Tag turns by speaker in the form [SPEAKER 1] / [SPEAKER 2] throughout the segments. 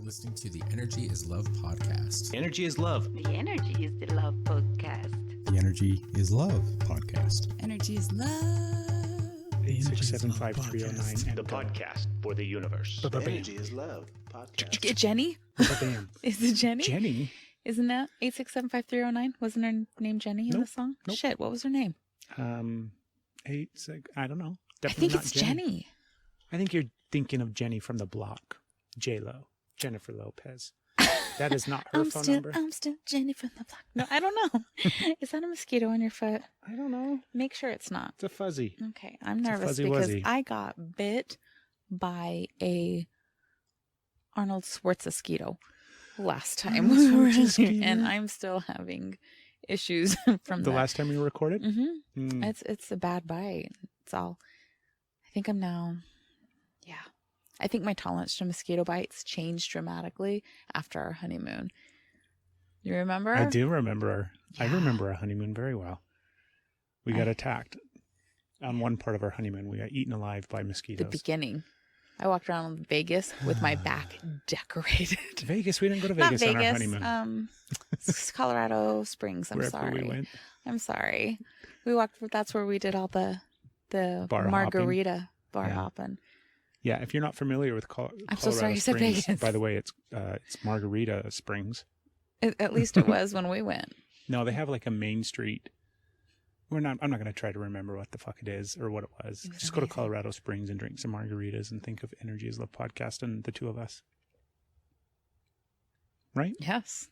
[SPEAKER 1] listening to the Energy is Love podcast.
[SPEAKER 2] Energy is Love.
[SPEAKER 3] The Energy is the Love podcast.
[SPEAKER 1] The Energy is Love podcast.
[SPEAKER 4] Energy is Love.
[SPEAKER 5] 8675309.
[SPEAKER 2] The podcast for the universe.
[SPEAKER 5] The
[SPEAKER 6] Energy is Love podcast.
[SPEAKER 4] Jenny?
[SPEAKER 5] Bam.
[SPEAKER 4] Is it Jenny?
[SPEAKER 5] Jenny?
[SPEAKER 4] Isn't that 8675309? Wasn't her name Jenny in the song?
[SPEAKER 5] Nope.
[SPEAKER 4] Shit, what was her name?
[SPEAKER 5] I don't know.
[SPEAKER 4] I
[SPEAKER 5] Definitely
[SPEAKER 4] think
[SPEAKER 5] not
[SPEAKER 4] it's Jenny.
[SPEAKER 5] I think you're thinking of Jenny from the block. J-Lo. Jennifer Lopez. That is not her phone number.
[SPEAKER 4] I'm still Jenny from the block. No, I don't know. Is that a mosquito on your foot?
[SPEAKER 5] I don't know.
[SPEAKER 4] Make sure it's not.
[SPEAKER 5] It's a fuzzy.
[SPEAKER 4] Okay, I'm
[SPEAKER 5] It's a
[SPEAKER 4] nervous
[SPEAKER 5] fuzzy
[SPEAKER 4] because
[SPEAKER 5] wuzzy.
[SPEAKER 4] I got bit by a Arnold Schwarzenegger last time
[SPEAKER 5] Arnold
[SPEAKER 4] we were in here,
[SPEAKER 5] Schwarzenegger.
[SPEAKER 4] and I'm still having issues from
[SPEAKER 5] The
[SPEAKER 4] that.
[SPEAKER 5] last time we recorded?
[SPEAKER 4] Mm-hmm.
[SPEAKER 5] Mm.
[SPEAKER 4] It's a bad bite. It's all. I think I'm now. Yeah, I think my tolerance to mosquito bites changed dramatically after our honeymoon. You remember?
[SPEAKER 5] I do remember. I
[SPEAKER 4] Yeah.
[SPEAKER 5] remember our honeymoon very well. We got attacked. On one part of our honeymoon, we got eaten alive by
[SPEAKER 4] The
[SPEAKER 5] mosquitoes.
[SPEAKER 4] beginning. I walked around Vegas with my back decorated.
[SPEAKER 5] Vegas? We didn't go to
[SPEAKER 4] Not
[SPEAKER 5] Vegas on our
[SPEAKER 4] Vegas.
[SPEAKER 5] honeymoon.
[SPEAKER 4] It's Colorado Springs. I'm
[SPEAKER 5] Wherever
[SPEAKER 4] sorry.
[SPEAKER 5] we went.
[SPEAKER 4] I'm sorry. We walked. That's where we did all the
[SPEAKER 5] Bar
[SPEAKER 4] margarita bar
[SPEAKER 5] Yeah.
[SPEAKER 4] hopping.
[SPEAKER 5] Yeah, if you're not familiar with
[SPEAKER 4] I'm so sorry
[SPEAKER 5] Colorado
[SPEAKER 4] you said
[SPEAKER 5] Springs,
[SPEAKER 4] Vegas.
[SPEAKER 5] by the way, it's Margarita Springs.
[SPEAKER 4] At least it was when we went.
[SPEAKER 5] No, they have like a main street. I'm not going to try to remember what the fuck it is or what it was.
[SPEAKER 4] It was
[SPEAKER 5] Just go to
[SPEAKER 4] amazing.
[SPEAKER 5] Colorado Springs and drink some margaritas and think of Energy is Love podcast and the two of us. Right?
[SPEAKER 4] Yes.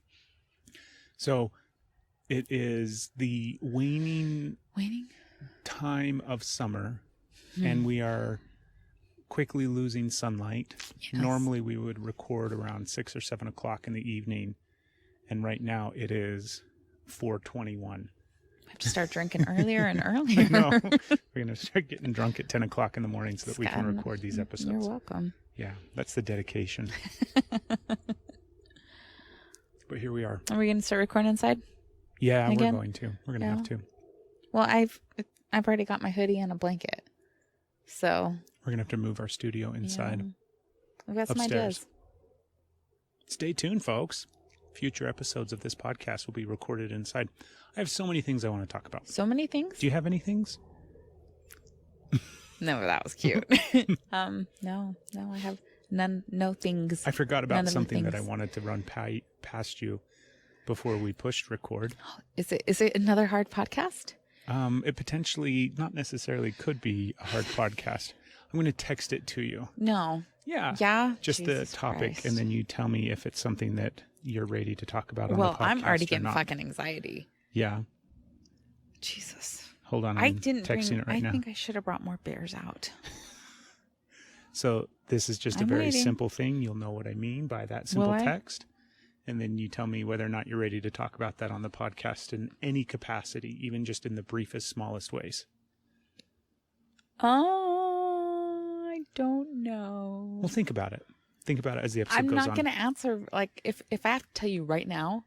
[SPEAKER 5] So it is the waning
[SPEAKER 4] Waiting.
[SPEAKER 5] time of summer
[SPEAKER 4] Hmm.
[SPEAKER 5] and we are quickly losing sunlight.
[SPEAKER 4] Yes.
[SPEAKER 5] Normally we would record around 6 or 7 o'clock in the evening. And right now it is 4:21.
[SPEAKER 4] I have to start drinking earlier and earlier.
[SPEAKER 5] No, we're going to start getting drunk at 10 o'clock in the morning so that we can
[SPEAKER 4] Scott,
[SPEAKER 5] record these
[SPEAKER 4] You're
[SPEAKER 5] episodes.
[SPEAKER 4] welcome.
[SPEAKER 5] Yeah, that's the dedication. But here we are.
[SPEAKER 4] Are we going to start recording inside?
[SPEAKER 5] Yeah,
[SPEAKER 4] Again?
[SPEAKER 5] we're going to. We're going to
[SPEAKER 4] Yeah.
[SPEAKER 5] have to.
[SPEAKER 4] Well, I've already got my hoodie and a blanket, so
[SPEAKER 5] We're going to have to move our studio inside.
[SPEAKER 4] yeah. We've got some
[SPEAKER 5] Upstairs.
[SPEAKER 4] ideas.
[SPEAKER 5] Stay tuned, folks. Future episodes of this podcast will be recorded inside. I have so many things I want to talk about.
[SPEAKER 4] So many things.
[SPEAKER 5] Do you have any things?
[SPEAKER 4] No, that was cute. No, I have none. No things.
[SPEAKER 5] I forgot
[SPEAKER 4] None
[SPEAKER 5] about
[SPEAKER 4] of the
[SPEAKER 5] something that I
[SPEAKER 4] things.
[SPEAKER 5] wanted to run past you before we pushed record.
[SPEAKER 4] Is it another hard podcast?
[SPEAKER 5] It potentially, not necessarily, could be a hard podcast. I'm going to text it to you.
[SPEAKER 4] No.
[SPEAKER 5] Yeah.
[SPEAKER 4] Yeah.
[SPEAKER 5] Just
[SPEAKER 4] Jesus
[SPEAKER 5] the topic,
[SPEAKER 4] Christ.
[SPEAKER 5] and then you tell me if it's something that you're ready to talk about on
[SPEAKER 4] Well,
[SPEAKER 5] the podcast.
[SPEAKER 4] I'm already
[SPEAKER 5] or
[SPEAKER 4] getting
[SPEAKER 5] not.
[SPEAKER 4] fucking anxiety.
[SPEAKER 5] Yeah.
[SPEAKER 4] Jesus.
[SPEAKER 5] Hold on.
[SPEAKER 4] I
[SPEAKER 5] I'm
[SPEAKER 4] didn't
[SPEAKER 5] texting
[SPEAKER 4] bring.
[SPEAKER 5] it right
[SPEAKER 4] I
[SPEAKER 5] now.
[SPEAKER 4] think I should have brought more beers out.
[SPEAKER 5] So this is just a
[SPEAKER 4] I'm
[SPEAKER 5] very
[SPEAKER 4] waiting.
[SPEAKER 5] simple thing. You'll know what I mean by that simple
[SPEAKER 4] Will I?
[SPEAKER 5] text. And then you tell me whether or not you're ready to talk about that on the podcast in any capacity, even just in the briefest, smallest ways.
[SPEAKER 4] Oh, I don't know.
[SPEAKER 5] Well, think about it. Think about it as the episode
[SPEAKER 4] I'm
[SPEAKER 5] goes
[SPEAKER 4] not
[SPEAKER 5] on.
[SPEAKER 4] going to answer. Like, if I have to tell you right now.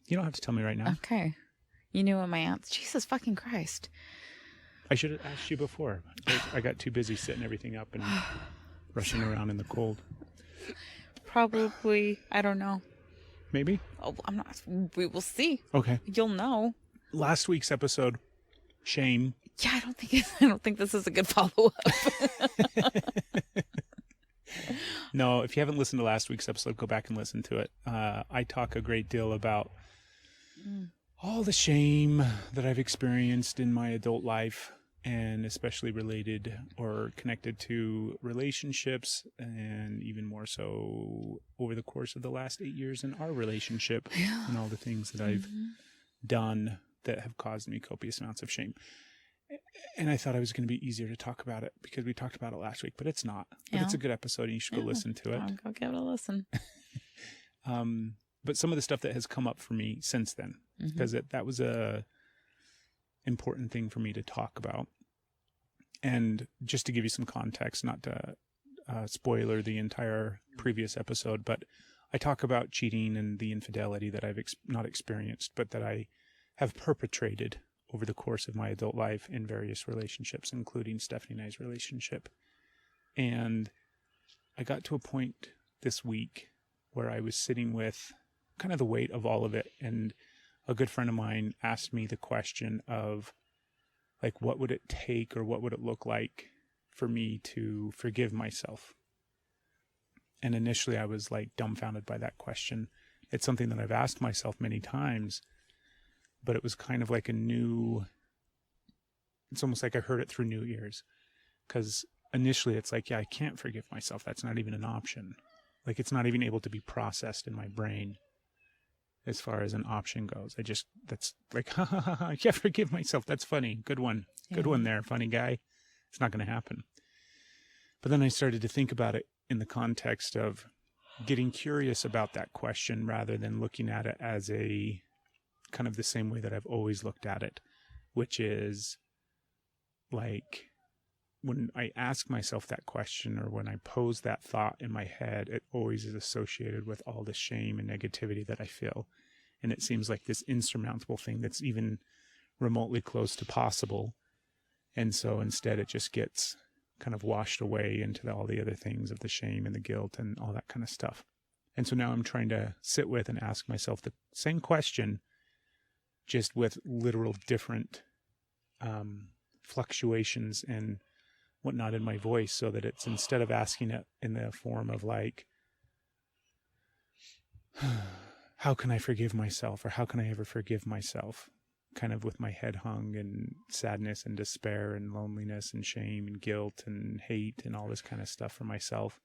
[SPEAKER 5] You don't have to tell me right now.
[SPEAKER 4] Okay. You knew what my answer. Jesus fucking Christ.
[SPEAKER 5] I should have asked you before. I got too busy setting everything up and rushing around in the cold.
[SPEAKER 4] Probably. I don't know.
[SPEAKER 5] Maybe?
[SPEAKER 4] Oh, I'm not. We will see.
[SPEAKER 5] Okay.
[SPEAKER 4] You'll know.
[SPEAKER 5] Last week's episode, shame.
[SPEAKER 4] Yeah, I don't think this is a good follow up.
[SPEAKER 5] No, if you haven't listened to last week's episode, go back and listen to it. I talk a great deal about all the shame that I've experienced in my adult life, and especially related or connected to relationships, and even more so over the course of the last 8 years in our relationship, and all the things that I've done that have caused me copious amounts of shame. And I thought it was going to be easier to talk about it because we talked about it last week, but it's not. But it's
[SPEAKER 4] Yeah.
[SPEAKER 5] a good episode and you should go listen to it.
[SPEAKER 4] I'll go give it a listen.
[SPEAKER 5] But some of the stuff that has come up for me since then, because that was a important thing for me to talk about. And just to give you some context, not to spoiler the entire previous episode, but I talk about cheating and the infidelity that I've not experienced, but that I have perpetrated over the course of my adult life in various relationships, including Stephanie and I's relationship. And I got to a point this week where I was sitting with kind of the weight of all of it. And a good friend of mine asked me the question of, like, what would it take or what would it look like for me to forgive myself? And initially I was like dumbfounded by that question. It's something that I've asked myself many times, but it was kind of like it's almost like I heard it through new ears. Because initially it's like, yeah, I can't forgive myself. That's not even an option. Like, it's not even able to be processed in my brain as far as an option goes. That's like, I can't forgive myself. That's funny. Good one. Yeah. Good one there, funny guy. It's not going to happen. But then I started to think about it in the context of getting curious about that question rather than looking at it as a kind of the same way that I've always looked at it, which is like, when I ask myself that question or when I pose that thought in my head, it always is associated with all the shame and negativity that I feel. And it seems like this insurmountable thing that's even remotely close to possible. And so instead it just gets kind of washed away into all the other things of the shame and the guilt and all that kind of stuff. And so now I'm trying to sit with and ask myself the same question, just with literal different fluctuations and whatnot in my voice, so that it's, instead of asking it in the form of like, how can I forgive myself, or how can I ever forgive myself, kind of with my head hung in sadness and despair and loneliness and shame and guilt and hate and all this kind of stuff for myself.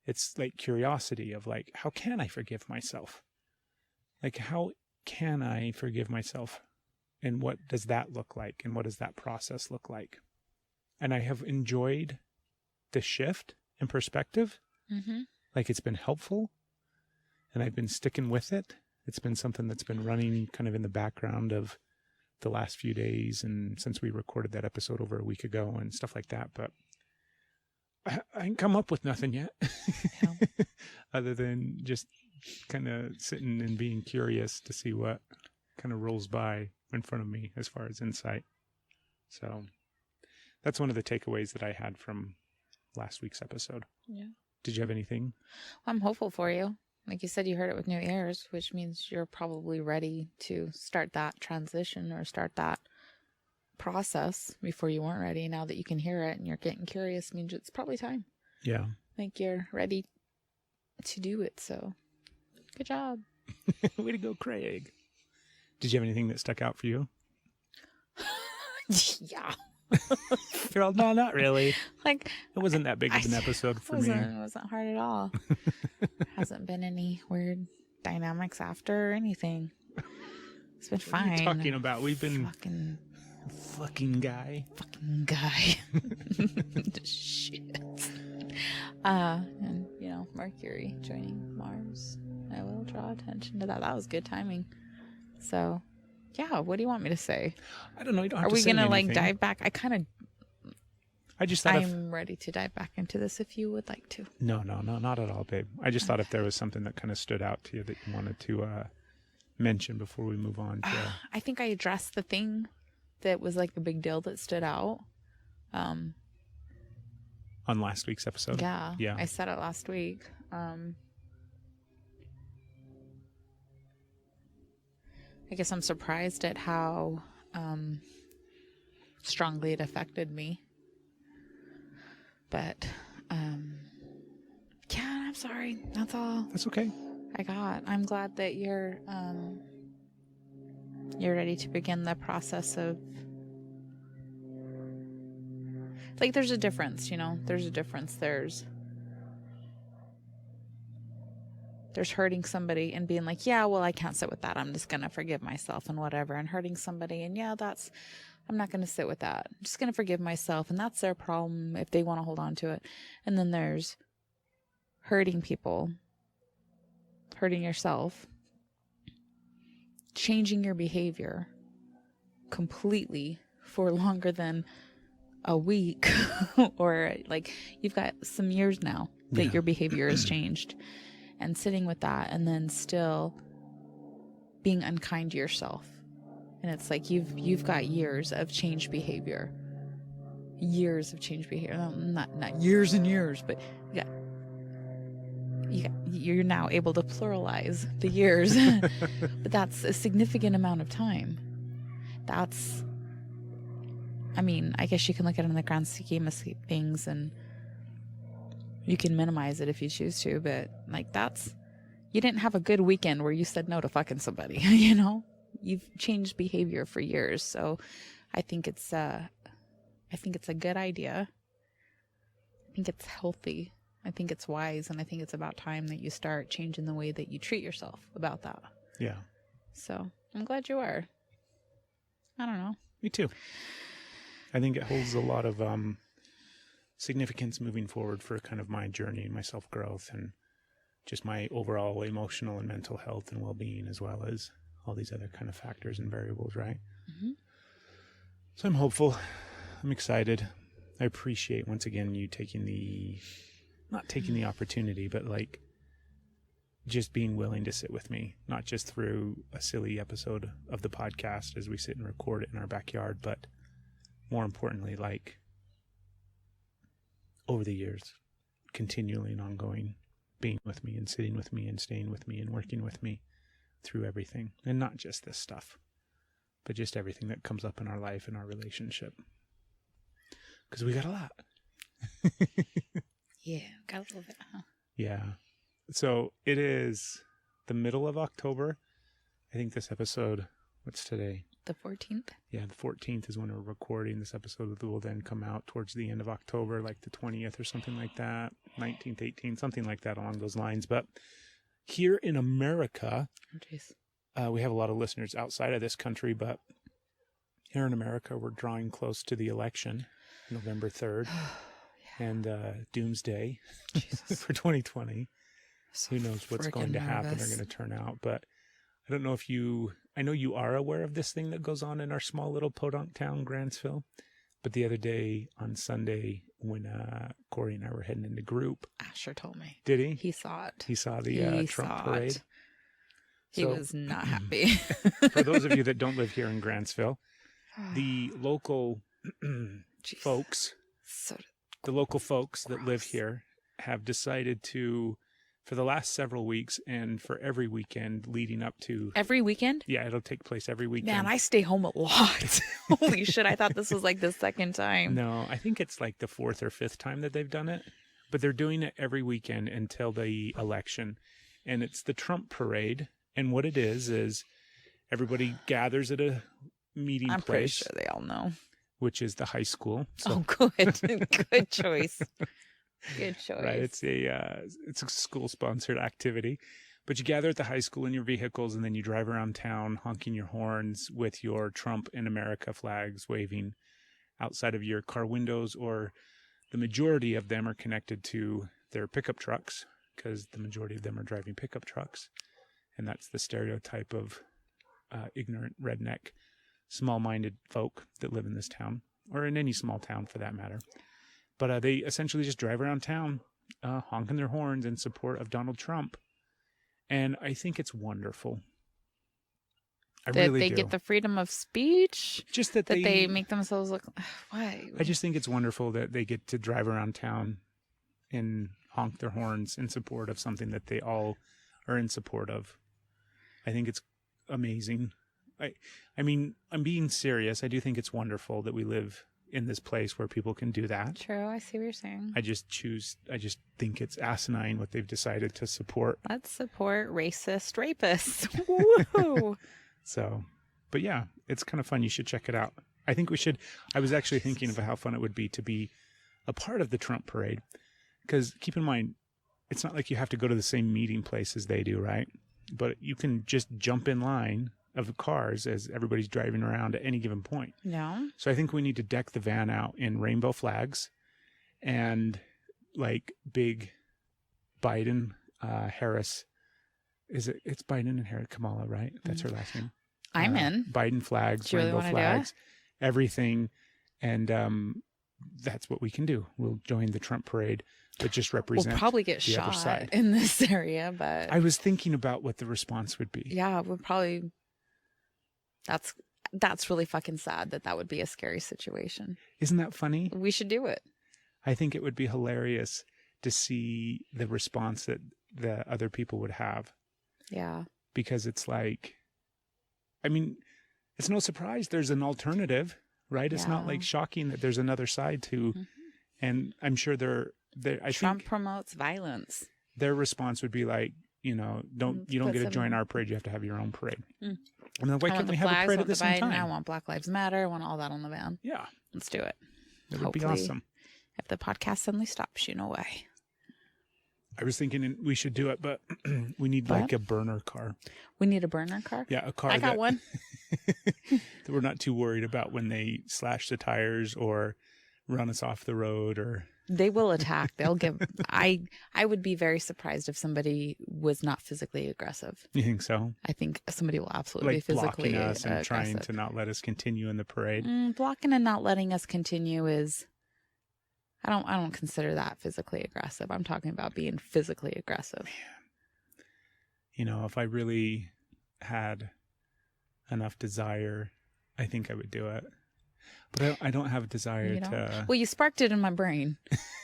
[SPEAKER 5] It's like curiosity of like, how can I forgive myself? Like, how can I forgive myself? And what does that look like? And what does that process look like? And I have enjoyed the shift in perspective. Mm-hmm. Like, it's been helpful, and I've been sticking with it. It's been something that's been running kind of in the background of the last few days and since we recorded that episode over a week ago and stuff like that. But I ain't come up with nothing yet. No. Other than just kind of sitting and being curious to see what kind of rolls by in front of me as far as insight. So that's one of the takeaways that I had from last week's episode. Yeah. Did you have anything?
[SPEAKER 4] I'm hopeful for you. Like you said, you heard it with new ears, which means you're probably ready to start that transition or start that process before you weren't ready. Now that you can hear it and you're getting curious, means it's probably time.
[SPEAKER 5] Yeah.
[SPEAKER 4] Like, you're ready to do it. So good job.
[SPEAKER 5] Way to go, Craig. Did you have anything that stuck out for you?
[SPEAKER 4] Yeah.
[SPEAKER 5] You're all, no, not really.
[SPEAKER 4] Like,
[SPEAKER 5] it wasn't that big of an episode for me.
[SPEAKER 4] It wasn't hard at all. Hasn't been any weird dynamics after or anything. It's been fine.
[SPEAKER 5] What are you talking about? We've been fucking guy.
[SPEAKER 4] Shit. And Mercury joining Mars. I will draw attention to that. That was good timing. So, yeah, what do you want me to say?
[SPEAKER 5] I don't know. You don't have
[SPEAKER 4] Are
[SPEAKER 5] to
[SPEAKER 4] we
[SPEAKER 5] say
[SPEAKER 4] gonna
[SPEAKER 5] anything.
[SPEAKER 4] dive back?
[SPEAKER 5] I just thought
[SPEAKER 4] I'm ready to dive back into this if you would like to.
[SPEAKER 5] No, not at all, babe. I just thought if there was something that kind of stood out to you that you wanted to mention before we move on to...
[SPEAKER 4] I think I addressed the thing that was like a big deal that stood out.
[SPEAKER 5] On last week's episode?
[SPEAKER 4] Yeah. I said it last week. I guess I'm surprised at how strongly it affected me. But, yeah, I'm sorry. That's all.
[SPEAKER 5] That's okay.
[SPEAKER 4] I'm glad that you're ready to begin the process of, like, there's a difference, there's a difference. There's hurting somebody and being like, yeah, well, I can't sit with that. I'm just going to forgive myself and whatever. And hurting somebody. And yeah, I'm not going to sit with that. I'm just going to forgive myself. And that's their problem if they want to hold on to it. And then there's hurting people, hurting yourself, changing your behavior completely for longer than a week or like you've got some years now that your behavior has changed. And sitting with that and then still being unkind to yourself. And it's like you've got years of changed behavior. Years of changed behavior. Not years and years, but you're now able to pluralize the years. But that's a significant amount of time. I mean, I guess you can look at it in the grand scheme of things, and you can minimize it if you choose to, but like you didn't have a good weekend where you said no to fucking somebody, you know? You've changed behavior for years. So I think it's a good idea. I think it's healthy. I think it's wise, and I think it's about time that you start changing the way that you treat yourself about that.
[SPEAKER 5] Yeah.
[SPEAKER 4] So I'm glad you are. I don't know.
[SPEAKER 5] Me too. I think it holds a lot of significance moving forward for kind of my journey and my self-growth and just my overall emotional and mental health and well-being, as well as all these other kind of factors and variables, right? Mm-hmm. So I'm hopeful. I'm excited. I appreciate, once again, you not taking the opportunity, but like just being willing to sit with me, not just through a silly episode of the podcast as we sit and record it in our backyard, but more importantly, like over the years, continually and ongoing, being with me and sitting with me and staying with me and working with me through everything. And not just this stuff, but just everything that comes up in our life and our relationship. Because we got a lot.
[SPEAKER 4] Yeah, got a little bit, huh?
[SPEAKER 5] Yeah. So it is the middle of October. I think this episode, what's today?
[SPEAKER 4] The 14th?
[SPEAKER 5] Yeah, the 14th is when we're recording. This episode will then come out towards the end of October, like the 20th or something like that. 19th, 18th, something like that along those lines. But here in America, we have a lot of listeners outside of this country, but here in America, we're drawing close to the election, November 3rd, and doomsday for 2020. Who knows what's going to happen or going to turn out, but I don't know if I know you are aware of this thing that goes on in our small little podunk town, Grantsville. But the other day on Sunday, when Corey and I were heading into group,
[SPEAKER 4] Asher told me.
[SPEAKER 5] Did he?
[SPEAKER 4] He saw it.
[SPEAKER 5] He saw the Trump parade.
[SPEAKER 4] He was not happy.
[SPEAKER 5] For those of you that don't live here in Grantsville, the local folks, that live here have decided to, for the last several weeks and for every weekend leading up to...
[SPEAKER 4] Every weekend?
[SPEAKER 5] Yeah, it'll take place every weekend.
[SPEAKER 4] Man, I stay home a lot. Holy shit, I thought this was like the second time.
[SPEAKER 5] No, I think it's like the fourth or fifth time that they've done it. But they're doing it every weekend until the election. And it's the Trump parade. And what it is everybody gathers at a meeting
[SPEAKER 4] I'm
[SPEAKER 5] place.
[SPEAKER 4] pretty sure they all know.
[SPEAKER 5] Which is the high school. So,
[SPEAKER 4] oh, good. Good choice. Good choice.
[SPEAKER 5] Right, it's a school-sponsored activity, but you gather at the high school in your vehicles, and then you drive around town honking your horns with your Trump and America flags waving outside of your car windows, or the majority of them are connected to their pickup trucks, because the majority of them are driving pickup trucks, and that's the stereotype of ignorant, redneck, small-minded folk that live in this town, or in any small town for that matter. But they essentially just drive around town, honking their horns in support of Donald Trump. And I think it's wonderful. I really do.
[SPEAKER 4] They get the freedom of speech?
[SPEAKER 5] Just that
[SPEAKER 4] they make themselves look... Why?
[SPEAKER 5] I just think it's wonderful that they get to drive around town and honk their horns in support of something that they all are in support of. I think it's amazing. I mean, I'm being serious. I do think it's wonderful that we live in this place where people can do that.
[SPEAKER 4] True, I see what you're saying.
[SPEAKER 5] I just think it's asinine what they've decided to support.
[SPEAKER 4] Let's support racist rapists. Woo!
[SPEAKER 5] So, but yeah, it's kind of fun. You should check it out. I think we should. I was actually thinking about how fun it would be to be a part of the Trump parade. Because keep in mind, it's not like you have to go to the same meeting place as they do, right? But you can just jump in line of cars as everybody's driving around at any given point.
[SPEAKER 4] Yeah.
[SPEAKER 5] So I think we need to deck the van out in rainbow flags and like big Biden, Harris. It's Biden and Harris, Kamala, right? That's her last name.
[SPEAKER 4] I'm in.
[SPEAKER 5] Biden flags, rainbow flags, everything. And that's what we can do. We'll join the Trump parade, but just represent
[SPEAKER 4] We'll probably get
[SPEAKER 5] the other
[SPEAKER 4] shot
[SPEAKER 5] side.
[SPEAKER 4] in this area, but...
[SPEAKER 5] I was thinking about what the response would be.
[SPEAKER 4] Yeah, we'll probably... That's really fucking sad that would be a scary situation.
[SPEAKER 5] Isn't that funny?
[SPEAKER 4] We should do it.
[SPEAKER 5] I think it would be hilarious to see the response that the other people would have.
[SPEAKER 4] Yeah.
[SPEAKER 5] Because it's like, I mean, it's no surprise there's an alternative, right? It's not like shocking that there's another side to, and I'm sure
[SPEAKER 4] Trump promotes violence.
[SPEAKER 5] Their response would be like, you don't get to join our parade. You have to have your own parade. And then why can't we have a parade at the same time?
[SPEAKER 4] I want Black Lives Matter. I want all that on the van.
[SPEAKER 5] Yeah.
[SPEAKER 4] Let's do it.
[SPEAKER 5] That would be awesome.
[SPEAKER 4] If the podcast suddenly stops, why.
[SPEAKER 5] I was thinking we should do it, but we need like a burner car.
[SPEAKER 4] We need a burner car?
[SPEAKER 5] Yeah, a car.
[SPEAKER 4] I got one.
[SPEAKER 5] That we're not too worried about when they slash the tires or run us off the road or...
[SPEAKER 4] They will attack. They'll give... I would be very surprised if somebody was not physically aggressive.
[SPEAKER 5] You think so?
[SPEAKER 4] I think somebody will absolutely be physically
[SPEAKER 5] blocking us and
[SPEAKER 4] aggressive.
[SPEAKER 5] trying to not let us continue in the parade.
[SPEAKER 4] Blocking and not letting us continue is... I don't consider that physically aggressive. I'm talking about being physically aggressive.
[SPEAKER 5] Man. If I really had enough desire, I think I would do it. But I don't have a desire to...
[SPEAKER 4] Well, you sparked it in my brain.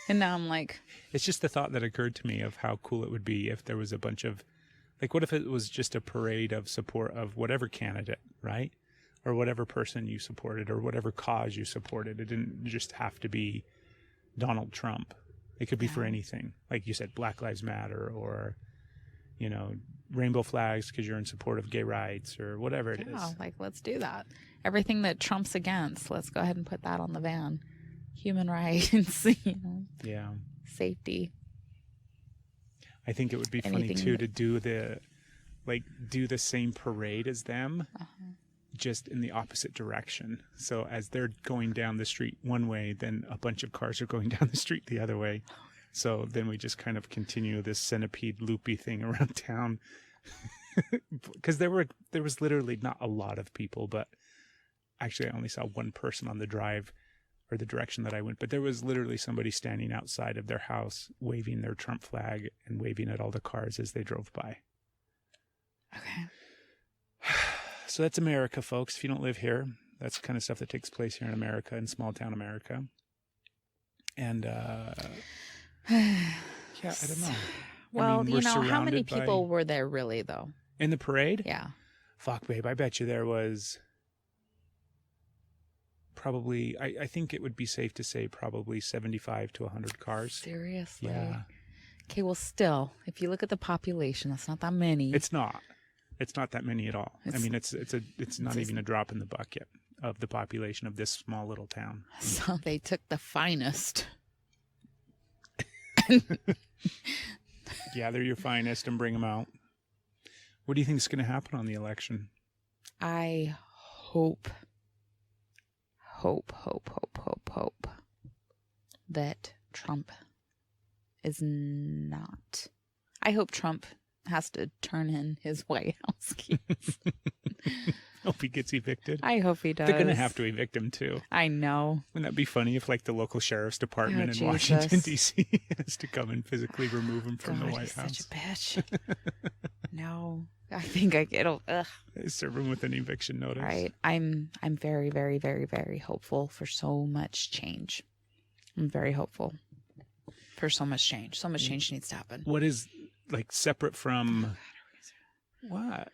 [SPEAKER 4] And now I'm like...
[SPEAKER 5] It's just the thought that occurred to me of how cool it would be if there was a bunch of... Like, what if it was just a parade of support of whatever candidate, right? Or whatever person you supported or whatever cause you supported. It didn't just have to be Donald Trump. It could be for anything. Like you said, Black Lives Matter or, rainbow flags because you're in support of gay rights or whatever it is.
[SPEAKER 4] Like, let's do that. Everything that Trump's against, let's go ahead and put that on the van. Human rights,
[SPEAKER 5] Yeah.
[SPEAKER 4] Safety.
[SPEAKER 5] I think it would be funny too to do the same parade as them, just in the opposite direction. So as they're going down the street one way, then a bunch of cars are going down the street the other way. So then we just kind of continue this centipede loopy thing around town. Because there was literally not a lot of people, but actually I only saw one person on the drive or the direction that I went, but there was literally somebody standing outside of their house waving their Trump flag and waving at all the cars as they drove by.
[SPEAKER 4] Okay.
[SPEAKER 5] So that's America, folks. If you don't live here, that's the kind of stuff that takes place here in America, in small town America. And, yeah, I don't know.
[SPEAKER 4] Well, how many people were there really, though?
[SPEAKER 5] In the parade?
[SPEAKER 4] Yeah.
[SPEAKER 5] Fuck, babe. I bet you there was probably, I think it would be safe to say probably 75 to 100 cars.
[SPEAKER 4] Seriously?
[SPEAKER 5] Yeah.
[SPEAKER 4] Okay, well, still, if you look at the population, that's not that many.
[SPEAKER 5] It's not. It's not that many at all. It's not even a drop in the bucket of the population of this small little town.
[SPEAKER 4] So they took the finest.
[SPEAKER 5] Gather your finest and bring them out. What do you think is going to happen on the election?
[SPEAKER 4] I hope that Trump is not. I hope Trump has to turn in his White House keys.
[SPEAKER 5] Hope he gets evicted.
[SPEAKER 4] I hope he does.
[SPEAKER 5] They're going to have to evict him too.
[SPEAKER 4] I know.
[SPEAKER 5] Wouldn't that be funny if the local sheriff's department in Washington, D.C. has to come and physically remove him from the White House?
[SPEAKER 4] Such a bitch. No. I think it'll
[SPEAKER 5] serve him with an eviction notice.
[SPEAKER 4] Right. I'm very, very, very, very hopeful for so much change. I'm very hopeful for so much change. So much change needs to happen.
[SPEAKER 5] What is separate from what?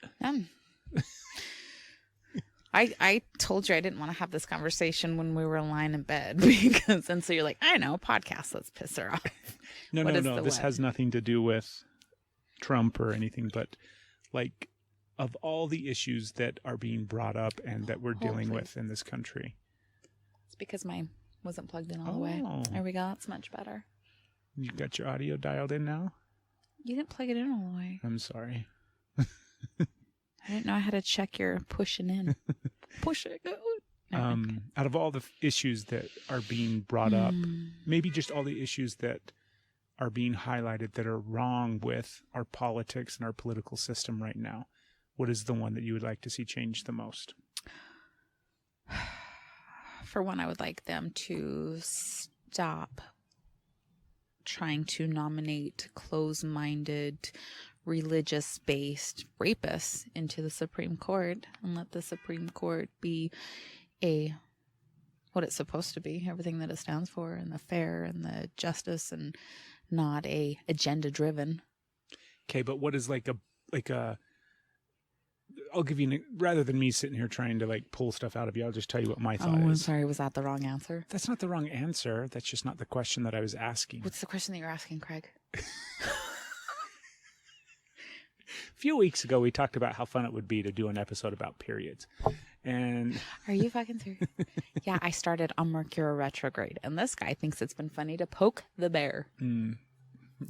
[SPEAKER 4] I told you I didn't want to have this conversation when we were lying in bed and so you're like, I know, podcast, let's piss her off.
[SPEAKER 5] No. This has nothing to do with Trump or anything, but of all the issues that are being brought up and that we're dealing with in this country.
[SPEAKER 4] It's because mine wasn't plugged in all the way. There we go. That's much better.
[SPEAKER 5] You got your audio dialed in now?
[SPEAKER 4] You didn't plug it in all the way.
[SPEAKER 5] I'm sorry.
[SPEAKER 4] I didn't know I had to check your pushing in. Push it.
[SPEAKER 5] Out of all the issues that are being brought up, maybe just all the issues that are being highlighted that are wrong with our politics and our political system right now, what is the one that you would like to see change the most?
[SPEAKER 4] For one, I would like them to stop trying to nominate close-minded, religious-based rapists into the Supreme Court and let the Supreme Court be what it's supposed to be, everything that it stands for, and the fair and the justice, and not a agenda-driven.
[SPEAKER 5] Okay, but what is like a I'll give you rather than me sitting here trying to like pull stuff out of you, I'll just tell you what my thought
[SPEAKER 4] I'm
[SPEAKER 5] is.
[SPEAKER 4] sorry. Was that the wrong answer?
[SPEAKER 5] That's not the wrong answer. That's just not the question that I was asking.
[SPEAKER 4] What's the question that you're asking, Craig?
[SPEAKER 5] A few weeks ago, we talked about how fun it would be to do an episode about periods. And
[SPEAKER 4] Are you fucking serious? Yeah, I started on Mercury retrograde, and this guy thinks it's been funny to poke the bear.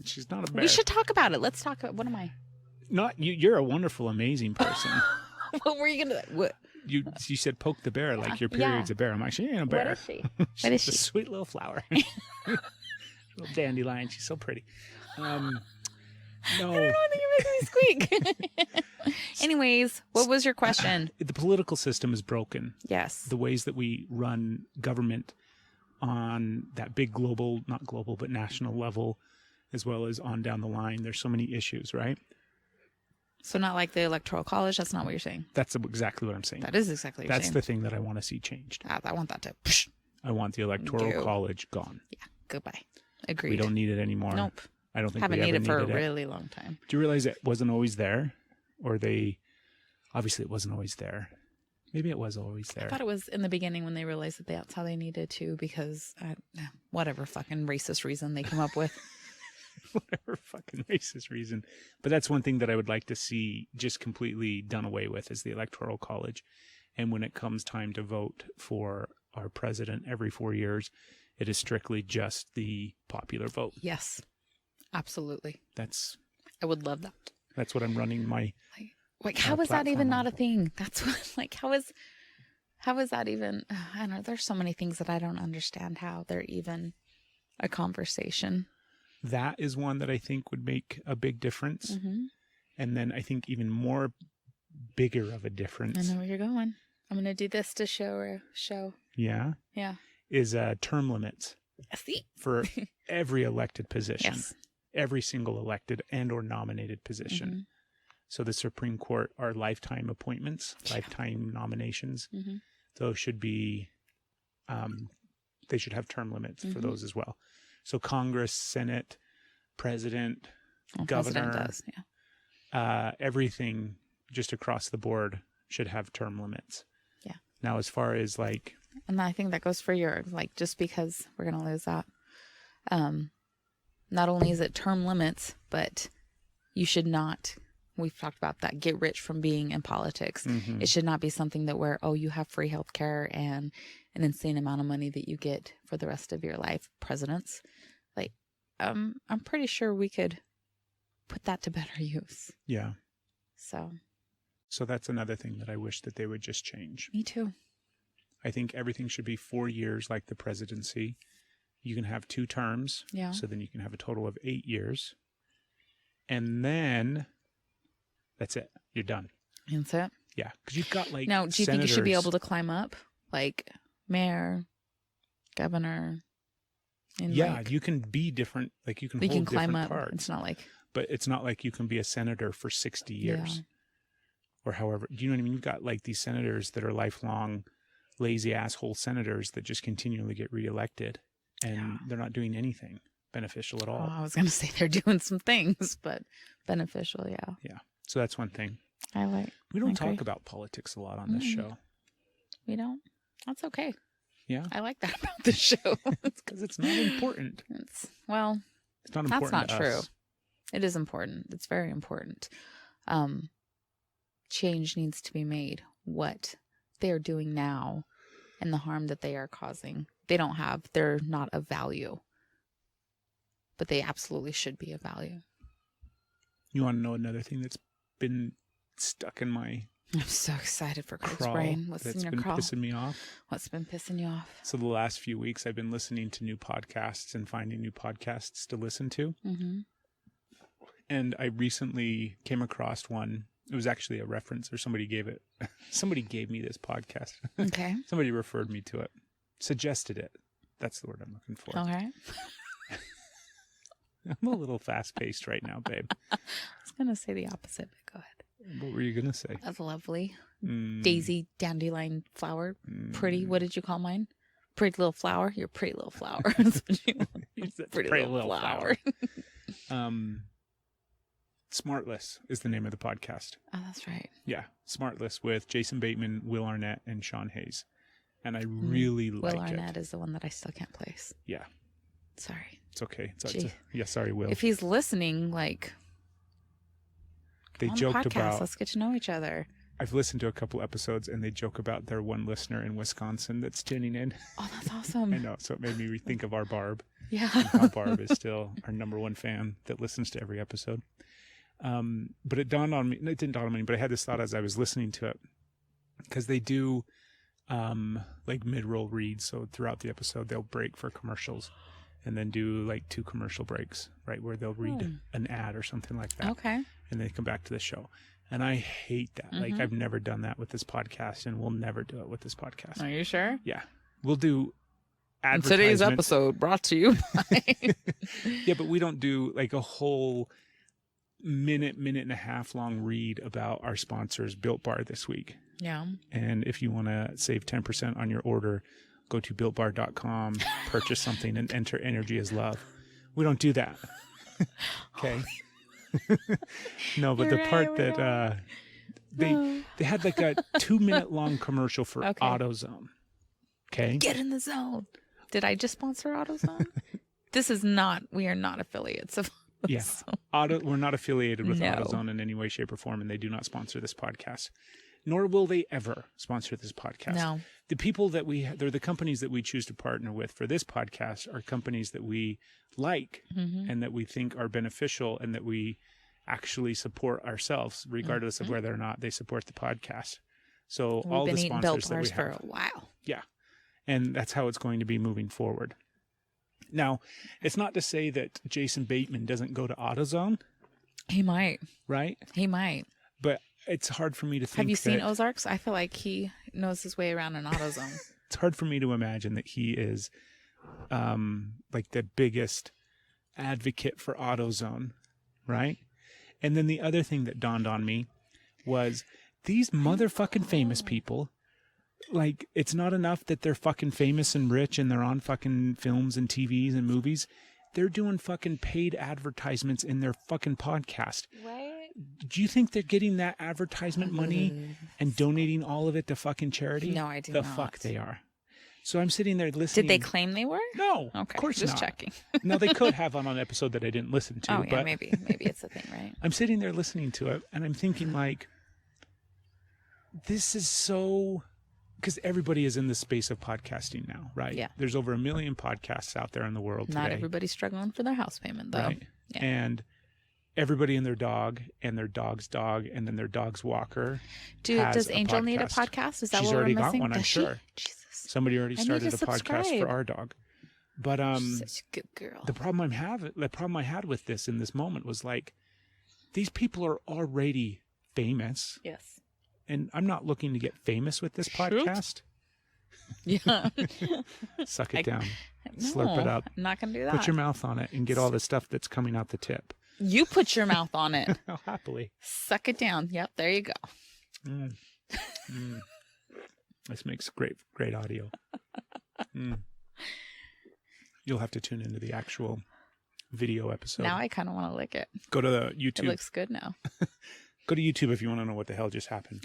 [SPEAKER 5] she's not a bear.
[SPEAKER 4] We should talk about it. Let's talk about, what am I?
[SPEAKER 5] Not you. You're a wonderful, amazing person.
[SPEAKER 4] What were you going to, what?
[SPEAKER 5] You said poke the bear like your period's
[SPEAKER 4] Yeah.
[SPEAKER 5] a bear. I'm like, she ain't a bear.
[SPEAKER 4] What is she?
[SPEAKER 5] She's
[SPEAKER 4] What is
[SPEAKER 5] just a
[SPEAKER 4] she?
[SPEAKER 5] sweet little flower. Little dandelion. She's so pretty. No.
[SPEAKER 4] I don't know, I think you're making me squeak. Anyways, what was your question?
[SPEAKER 5] The political system is broken.
[SPEAKER 4] Yes.
[SPEAKER 5] The ways that we run government on that big global, not global, but national level, as well as on down the line. There's so many issues, right?
[SPEAKER 4] So not like the Electoral College? That's not what you're saying.
[SPEAKER 5] That's exactly what I'm saying.
[SPEAKER 4] That is exactly what you're
[SPEAKER 5] That's
[SPEAKER 4] saying.
[SPEAKER 5] the thing that I want to see changed.
[SPEAKER 4] I want that to,
[SPEAKER 5] I want the Electoral
[SPEAKER 4] Go.
[SPEAKER 5] College gone.
[SPEAKER 4] yeah, goodbye. Agreed.
[SPEAKER 5] We don't need it anymore.
[SPEAKER 4] Nope.
[SPEAKER 5] I don't think
[SPEAKER 4] Haven't
[SPEAKER 5] we ever
[SPEAKER 4] needed it for a
[SPEAKER 5] needed it.
[SPEAKER 4] really long time.
[SPEAKER 5] Do you realize it wasn't always there? Or obviously it wasn't always there. Maybe it was always there.
[SPEAKER 4] I thought it was in the beginning when they realized that that's how they needed to, because whatever fucking racist reason they came up with.
[SPEAKER 5] Whatever fucking racist reason. But that's one thing that I would like to see just completely done away with is the Electoral College. And when it comes time to vote for our president every 4 years, it is strictly just the popular vote.
[SPEAKER 4] Yes, absolutely.
[SPEAKER 5] That's
[SPEAKER 4] I would love that.
[SPEAKER 5] what I'm running my
[SPEAKER 4] Like, how is that
[SPEAKER 5] platform
[SPEAKER 4] even
[SPEAKER 5] on.
[SPEAKER 4] not a thing? That's what, like, how is that even, I don't know. There's so many things that I don't understand how they're even a conversation.
[SPEAKER 5] That is one that I think would make a big difference.
[SPEAKER 4] Mm-hmm.
[SPEAKER 5] And then I think even more bigger of a
[SPEAKER 4] I
[SPEAKER 5] difference.
[SPEAKER 4] know where you're going. I'm going to do this to show.
[SPEAKER 5] Yeah.
[SPEAKER 4] Yeah.
[SPEAKER 5] Is term limits
[SPEAKER 4] See?
[SPEAKER 5] for every elected position.
[SPEAKER 4] Yes.
[SPEAKER 5] Every single elected and or nominated position.
[SPEAKER 4] Mm-hmm.
[SPEAKER 5] So the Supreme Court are lifetime appointments, lifetime nominations.
[SPEAKER 4] Mm-hmm.
[SPEAKER 5] Those should be, they should have term limits for those as well. So Congress, Senate, President, Governor,
[SPEAKER 4] President does, yeah.
[SPEAKER 5] everything just across the board should have term limits.
[SPEAKER 4] Yeah.
[SPEAKER 5] Now, as far as like,
[SPEAKER 4] And I think that goes for your, like, just because we're going to lose that. Not only is it term limits, but you should not, we've talked about that, get rich from being in politics.
[SPEAKER 5] mm-hmm.
[SPEAKER 4] It should not be something that where, oh, you have free health care and an insane amount of money that you get for the rest of your life. Presidents, like, I'm pretty sure we could put that to better use.
[SPEAKER 5] Yeah.
[SPEAKER 4] So
[SPEAKER 5] that's another thing that I wish that they would just change.
[SPEAKER 4] me too.
[SPEAKER 5] I think everything should be 4 years like the presidency. You can have 2 terms.
[SPEAKER 4] Yeah.
[SPEAKER 5] So then you can have a total of 8 years. And then that's it. You're done.
[SPEAKER 4] That's it.
[SPEAKER 5] Yeah. Because you've got like
[SPEAKER 4] Now, do you think you should be
[SPEAKER 5] senators-
[SPEAKER 4] able to climb up? Like mayor, governor? And
[SPEAKER 5] Yeah,
[SPEAKER 4] like,
[SPEAKER 5] you can be different. Like you can
[SPEAKER 4] we
[SPEAKER 5] hold
[SPEAKER 4] can climb
[SPEAKER 5] different
[SPEAKER 4] up.
[SPEAKER 5] parts.
[SPEAKER 4] It's not like,
[SPEAKER 5] But it's not like you can be a senator for 60 years.
[SPEAKER 4] Yeah.
[SPEAKER 5] Or however, you know what I mean? You've got like these senators that are lifelong lazy asshole senators that just continually get reelected and they're not doing anything beneficial at all.
[SPEAKER 4] oh, I was going to say they're doing some things, but beneficial, yeah.
[SPEAKER 5] Yeah. So that's one thing.
[SPEAKER 4] I like,
[SPEAKER 5] We don't
[SPEAKER 4] I agree.
[SPEAKER 5] talk about politics a lot on this
[SPEAKER 4] Mm.
[SPEAKER 5] show.
[SPEAKER 4] we don't. That's okay.
[SPEAKER 5] Yeah.
[SPEAKER 4] I like that about the show.
[SPEAKER 5] Because it's not important.
[SPEAKER 4] Well,
[SPEAKER 5] It's not
[SPEAKER 4] that's
[SPEAKER 5] important
[SPEAKER 4] not
[SPEAKER 5] to
[SPEAKER 4] true.
[SPEAKER 5] us.
[SPEAKER 4] It is important. It's very important. Change needs to be made. What they're doing now and the harm that they are causing, they're not of value. But they absolutely should be of value.
[SPEAKER 5] You want to know another thing that's been stuck in my
[SPEAKER 4] I'm so excited for Craig's
[SPEAKER 5] crawl
[SPEAKER 4] brain. What's
[SPEAKER 5] that's
[SPEAKER 4] in your
[SPEAKER 5] been
[SPEAKER 4] crawl?
[SPEAKER 5] pissing me off?
[SPEAKER 4] What's been pissing you off?
[SPEAKER 5] So the last few weeks I've been listening to new podcasts and finding new podcasts to listen to.
[SPEAKER 4] Mm-hmm.
[SPEAKER 5] And I recently came across one. It was actually a reference, or somebody gave me this podcast.
[SPEAKER 4] Okay.
[SPEAKER 5] Somebody referred me to it. Suggested it. That's the word I'm looking for.
[SPEAKER 4] All right.
[SPEAKER 5] I'm a little fast-paced right now, babe.
[SPEAKER 4] I was going to say the opposite, but go ahead.
[SPEAKER 5] What were you going to say?
[SPEAKER 4] That's lovely.
[SPEAKER 5] Mm,
[SPEAKER 4] Daisy dandelion flower. Pretty. What did you call mine? Pretty little flower. You're a pretty little flower. That's what you want.
[SPEAKER 5] It's a
[SPEAKER 4] Pretty little flower.
[SPEAKER 5] Smartless is the name of the podcast.
[SPEAKER 4] Oh, that's right.
[SPEAKER 5] Yeah, Smartless with Jason Bateman, Will Arnett, and Sean Hayes. And I really like it.
[SPEAKER 4] Will Arnett is the one that I still can't place.
[SPEAKER 5] Yeah.
[SPEAKER 4] Sorry.
[SPEAKER 5] It's okay.
[SPEAKER 4] Gee.
[SPEAKER 5] Yeah, sorry, Will.
[SPEAKER 4] If he's listening, like,
[SPEAKER 5] They
[SPEAKER 4] on
[SPEAKER 5] joked
[SPEAKER 4] the podcast,
[SPEAKER 5] about...
[SPEAKER 4] let's get to know each other.
[SPEAKER 5] I've listened to a couple episodes, and they joke about their one listener in Wisconsin that's tuning in.
[SPEAKER 4] Oh, that's awesome.
[SPEAKER 5] I know, so it made me rethink of our Barb.
[SPEAKER 4] Yeah.
[SPEAKER 5] And how Barb is still our number one fan that listens to every episode. But it dawned on me, it didn't dawn on me, but I had this thought as I was listening to it, because they do like mid-roll reads. So throughout the episode, they'll break for commercials and then do like 2 commercial breaks, right? Where they'll read an ad or something like that.
[SPEAKER 4] Okay.
[SPEAKER 5] And they come back to the show. And I hate that. Like, I've never done that with this podcast, and we'll never do it with this podcast.
[SPEAKER 4] Are you sure?
[SPEAKER 5] Yeah. We'll do
[SPEAKER 4] And
[SPEAKER 5] advertisement.
[SPEAKER 4] today's episode brought to you by...
[SPEAKER 5] Yeah, but we don't do like a whole minute and a half long read about our sponsors, Built Bar, this week.
[SPEAKER 4] Yeah.
[SPEAKER 5] And if you want to save 10% on your order, go to builtbar.com, purchase something, and enter Energy is Love. We don't do that. Okay. No, but
[SPEAKER 4] You're
[SPEAKER 5] the part
[SPEAKER 4] right,
[SPEAKER 5] that they had like a 2-minute long commercial for
[SPEAKER 4] Okay.
[SPEAKER 5] AutoZone. Okay.
[SPEAKER 4] Get in the zone. Did I just sponsor AutoZone? We are not affiliates of
[SPEAKER 5] Yeah.
[SPEAKER 4] AutoZone.
[SPEAKER 5] We're not affiliated with
[SPEAKER 4] No.
[SPEAKER 5] AutoZone in any way, shape, or form, and they do not sponsor this podcast. Nor will they ever sponsor this podcast.
[SPEAKER 4] No.
[SPEAKER 5] The people that they're the companies that we choose to partner with for this podcast are companies that we like and that we think are beneficial and that we actually support ourselves, regardless of whether or not they support the podcast. So
[SPEAKER 4] We've
[SPEAKER 5] all
[SPEAKER 4] been
[SPEAKER 5] the
[SPEAKER 4] eating
[SPEAKER 5] sponsors
[SPEAKER 4] Built
[SPEAKER 5] that we
[SPEAKER 4] Bars for
[SPEAKER 5] have.
[SPEAKER 4] a while.
[SPEAKER 5] Yeah. And that's how it's going to be moving forward. Now, it's not to say that Jason Bateman doesn't go to AutoZone,
[SPEAKER 4] He might.
[SPEAKER 5] right?
[SPEAKER 4] He might.
[SPEAKER 5] But it's hard for me to think
[SPEAKER 4] Have you seen
[SPEAKER 5] that-
[SPEAKER 4] Ozarks? I feel like he knows his way around an AutoZone.
[SPEAKER 5] It's hard for me to imagine that he is like the biggest advocate for AutoZone, right? And then the other thing that dawned on me was these motherfucking famous people, like, it's not enough that they're fucking famous and rich and they're on fucking films and TVs and movies. They're doing fucking paid advertisements in their fucking podcast.
[SPEAKER 4] Right?
[SPEAKER 5] Do you think they're getting that advertisement money and donating all of it to fucking charity?
[SPEAKER 4] No, I do
[SPEAKER 5] The
[SPEAKER 4] not.
[SPEAKER 5] fuck they are. So I'm sitting there listening.
[SPEAKER 4] Did they claim they were?
[SPEAKER 5] No,
[SPEAKER 4] Okay,
[SPEAKER 5] of course
[SPEAKER 4] just
[SPEAKER 5] not.
[SPEAKER 4] checking.
[SPEAKER 5] No, they could have on an episode that I didn't listen to.
[SPEAKER 4] Oh, yeah,
[SPEAKER 5] but
[SPEAKER 4] maybe it's a thing, right?
[SPEAKER 5] I'm sitting there listening to it, and I'm thinking, like, this is so... Because everybody is in the space of podcasting now, right?
[SPEAKER 4] Yeah.
[SPEAKER 5] There's over 1 million podcasts out there in the world
[SPEAKER 4] Not
[SPEAKER 5] today.
[SPEAKER 4] everybody's struggling for their house payment, though.
[SPEAKER 5] Right.
[SPEAKER 4] Yeah.
[SPEAKER 5] And everybody and their dog and their dog's dog and then their dog's walker. has
[SPEAKER 4] Does
[SPEAKER 5] a
[SPEAKER 4] Angel need a
[SPEAKER 5] podcast.
[SPEAKER 4] podcast? Is that
[SPEAKER 5] She's
[SPEAKER 4] what
[SPEAKER 5] already
[SPEAKER 4] we're
[SPEAKER 5] got
[SPEAKER 4] missing?
[SPEAKER 5] one, I'm
[SPEAKER 4] Does she?
[SPEAKER 5] sure.
[SPEAKER 4] Jesus.
[SPEAKER 5] Somebody already
[SPEAKER 4] I need
[SPEAKER 5] started
[SPEAKER 4] to
[SPEAKER 5] a podcast
[SPEAKER 4] subscribe.
[SPEAKER 5] for our dog. But
[SPEAKER 4] She's such a good girl.
[SPEAKER 5] the problem I had with this in this moment was, like, these people are already famous,
[SPEAKER 4] Yes.
[SPEAKER 5] and I'm not looking to get famous with this podcast.
[SPEAKER 4] Yeah.
[SPEAKER 5] Suck it
[SPEAKER 4] I-
[SPEAKER 5] down. Slurp it
[SPEAKER 4] No,
[SPEAKER 5] up.
[SPEAKER 4] I'm not going to do that.
[SPEAKER 5] Put your mouth on it and get all the stuff that's coming out the tip.
[SPEAKER 4] You put your mouth on it.
[SPEAKER 5] Oh, happily.
[SPEAKER 4] Suck it down. Yep, there you go.
[SPEAKER 5] Mm. Mm. This makes great audio. Mm. You'll have to tune into the actual video episode.
[SPEAKER 4] Now I kind of want to lick it.
[SPEAKER 5] Go to the
[SPEAKER 4] It
[SPEAKER 5] YouTube.
[SPEAKER 4] looks good now.
[SPEAKER 5] Go to YouTube if you want to know what the hell just happened.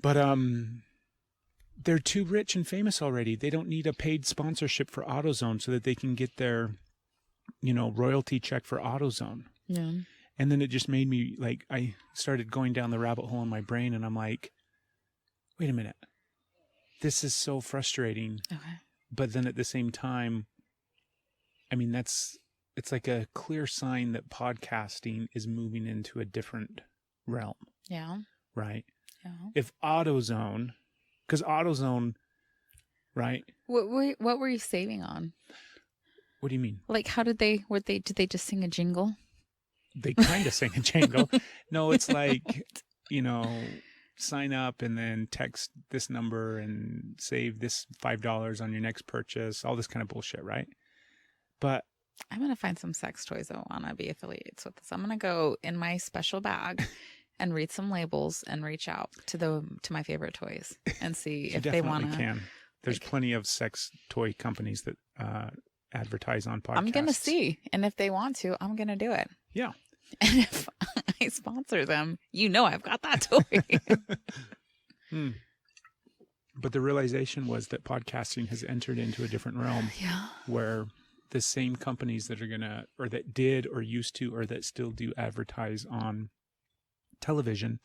[SPEAKER 5] But they're too rich and famous already. They don't need a paid sponsorship for AutoZone so that they can get their, royalty check for AutoZone.
[SPEAKER 4] Yeah.
[SPEAKER 5] And then it just made me, like, I started going down the rabbit hole in my brain, and I'm like, wait a minute. This is so frustrating.
[SPEAKER 4] Okay.
[SPEAKER 5] But then at the same time, I mean, it's like a clear sign that podcasting is moving into a different realm,
[SPEAKER 4] Yeah.
[SPEAKER 5] right?
[SPEAKER 4] Yeah.
[SPEAKER 5] If AutoZone, because AutoZone, right?
[SPEAKER 4] What were you saving on?
[SPEAKER 5] What do you mean?
[SPEAKER 4] Like, how did they just sing a jingle?
[SPEAKER 5] They kind of sing a jingle. No, it's like, sign up and then text this number and save this $5 on your next purchase, all this kind of bullshit, right? But
[SPEAKER 4] I'm going to find some sex toys that want to be affiliates with this. I'm going to go in my special bag and read some labels and reach out to my favorite toys and see
[SPEAKER 5] you
[SPEAKER 4] if they
[SPEAKER 5] definitely
[SPEAKER 4] want to.
[SPEAKER 5] can. There's plenty of sex toy companies that advertise on podcasts.
[SPEAKER 4] I'm going to see. And if they want to, I'm going to do it.
[SPEAKER 5] Yeah.
[SPEAKER 4] And if sponsor them. You know I've got that toy.
[SPEAKER 5] But the realization was that podcasting has entered into a different realm.
[SPEAKER 4] Yeah.
[SPEAKER 5] Where the same companies that are going to, or that did or used to, or that still do advertise on television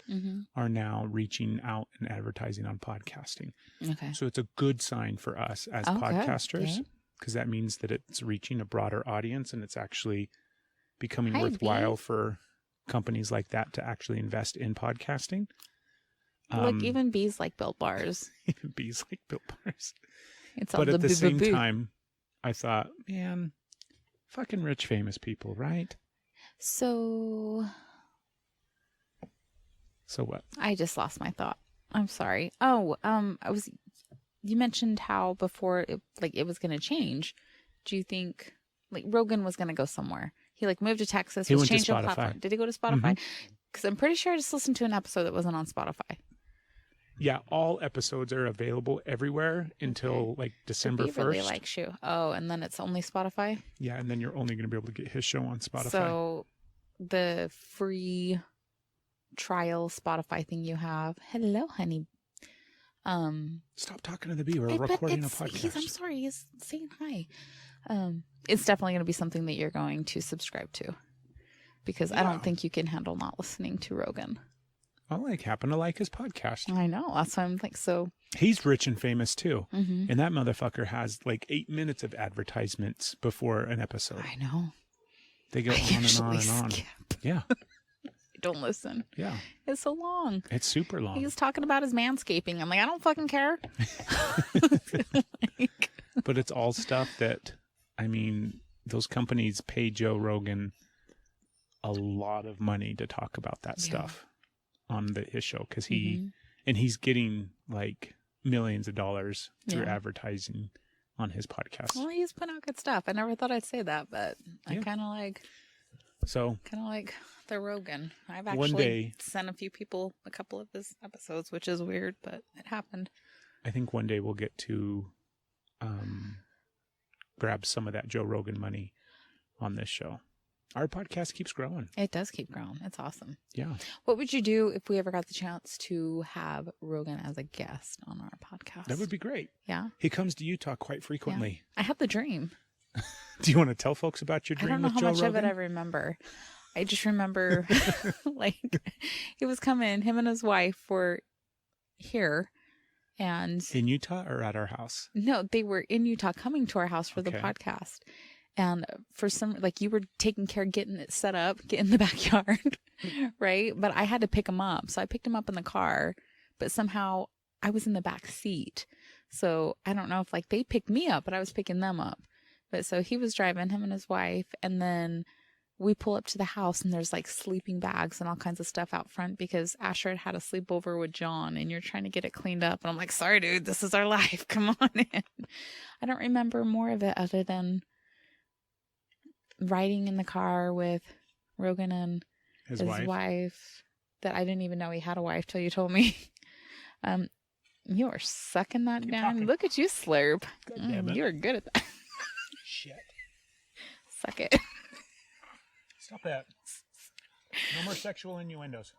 [SPEAKER 5] are now reaching out and advertising on podcasting.
[SPEAKER 4] Okay.
[SPEAKER 5] So it's a good sign for us as podcasters, because that means that it's reaching a broader audience and it's actually becoming worthwhile for companies like that to actually invest in podcasting.
[SPEAKER 4] Look, even bees like Built Bars.
[SPEAKER 5] Even bees like Built Bars.
[SPEAKER 4] It's all
[SPEAKER 5] but at the same time, I thought, man, fucking rich, famous people, right?
[SPEAKER 4] So
[SPEAKER 5] what?
[SPEAKER 4] I just lost my thought. I'm sorry. You mentioned how before it was going to change. Do you think like Rogan was going to go somewhere? He moved to Texas.
[SPEAKER 5] He
[SPEAKER 4] was
[SPEAKER 5] went to
[SPEAKER 4] changing
[SPEAKER 5] Spotify.
[SPEAKER 4] platform. Did he go to Spotify? Because I'm pretty sure I just listened to an episode that wasn't on Spotify.
[SPEAKER 5] Yeah, all episodes are available everywhere until December 1st.
[SPEAKER 4] Really likes you. Oh, and then it's only Spotify?
[SPEAKER 5] Yeah, and then you're only going to be able to get his show on Spotify.
[SPEAKER 4] So the free trial Spotify thing you have. Hello, honey.
[SPEAKER 5] Stop talking to the bee. We're recording a podcast.
[SPEAKER 4] I'm sorry. He's saying hi. It's definitely going to be something that you're going to subscribe to, because I don't think you can handle not listening to Rogan.
[SPEAKER 5] I happen to like his podcast.
[SPEAKER 4] I know. That's why I'm so.
[SPEAKER 5] He's rich and famous too. And that motherfucker has 8 minutes of advertisements before an episode.
[SPEAKER 4] I know.
[SPEAKER 5] They go on and on and on. Yeah.
[SPEAKER 4] Don't listen.
[SPEAKER 5] Yeah.
[SPEAKER 4] It's so long.
[SPEAKER 5] It's super long.
[SPEAKER 4] He's talking about his manscaping. I'm like, I don't fucking care.
[SPEAKER 5] But it's all stuff that, those companies pay Joe Rogan a lot of money to talk about that stuff on his show, because he's getting millions of dollars through advertising on his podcast.
[SPEAKER 4] Well, he's putting out good stuff. I never thought I'd say that, but I kind of like the Rogan. I've actually sent a few people a couple of his episodes, which is weird, but it happened.
[SPEAKER 5] I think one day we'll get to grab some of that Joe Rogan money on this show. Our podcast keeps growing.
[SPEAKER 4] It does keep growing. It's awesome.
[SPEAKER 5] Yeah.
[SPEAKER 4] What would you do if we ever got the chance to have Rogan as a guest on our podcast?
[SPEAKER 5] That would be great.
[SPEAKER 4] Yeah.
[SPEAKER 5] He comes to Utah quite frequently.
[SPEAKER 4] Yeah. I have the dream.
[SPEAKER 5] Do you want to tell folks about your dream?
[SPEAKER 4] I don't know
[SPEAKER 5] with
[SPEAKER 4] how
[SPEAKER 5] Joe
[SPEAKER 4] much
[SPEAKER 5] Rogan?
[SPEAKER 4] of it I remember. I just remember he was coming, him and his wife were here. And
[SPEAKER 5] in Utah or at our house?
[SPEAKER 4] No, they were in Utah coming to our house for the podcast. And for some, you were taking care of getting it set up, getting the backyard, right? But I had to pick him up. So I picked him up in the car, but somehow I was in the back seat. So I don't know if they picked me up, but I was picking them up. But so he was driving, him and his wife. And then we pull up to the house and there's sleeping bags and all kinds of stuff out front because Asher had a sleepover with John and you're trying to get it cleaned up. And I'm like, sorry, dude, this is our life. Come on in. I don't remember more of it other than riding in the car with Rogan and his wife that I didn't even know he had a wife till you told me. You are sucking that down. Talking. Look at you slurp. You're good at that.
[SPEAKER 5] Shit.
[SPEAKER 4] Suck it.
[SPEAKER 5] Stop that. No more sexual innuendos.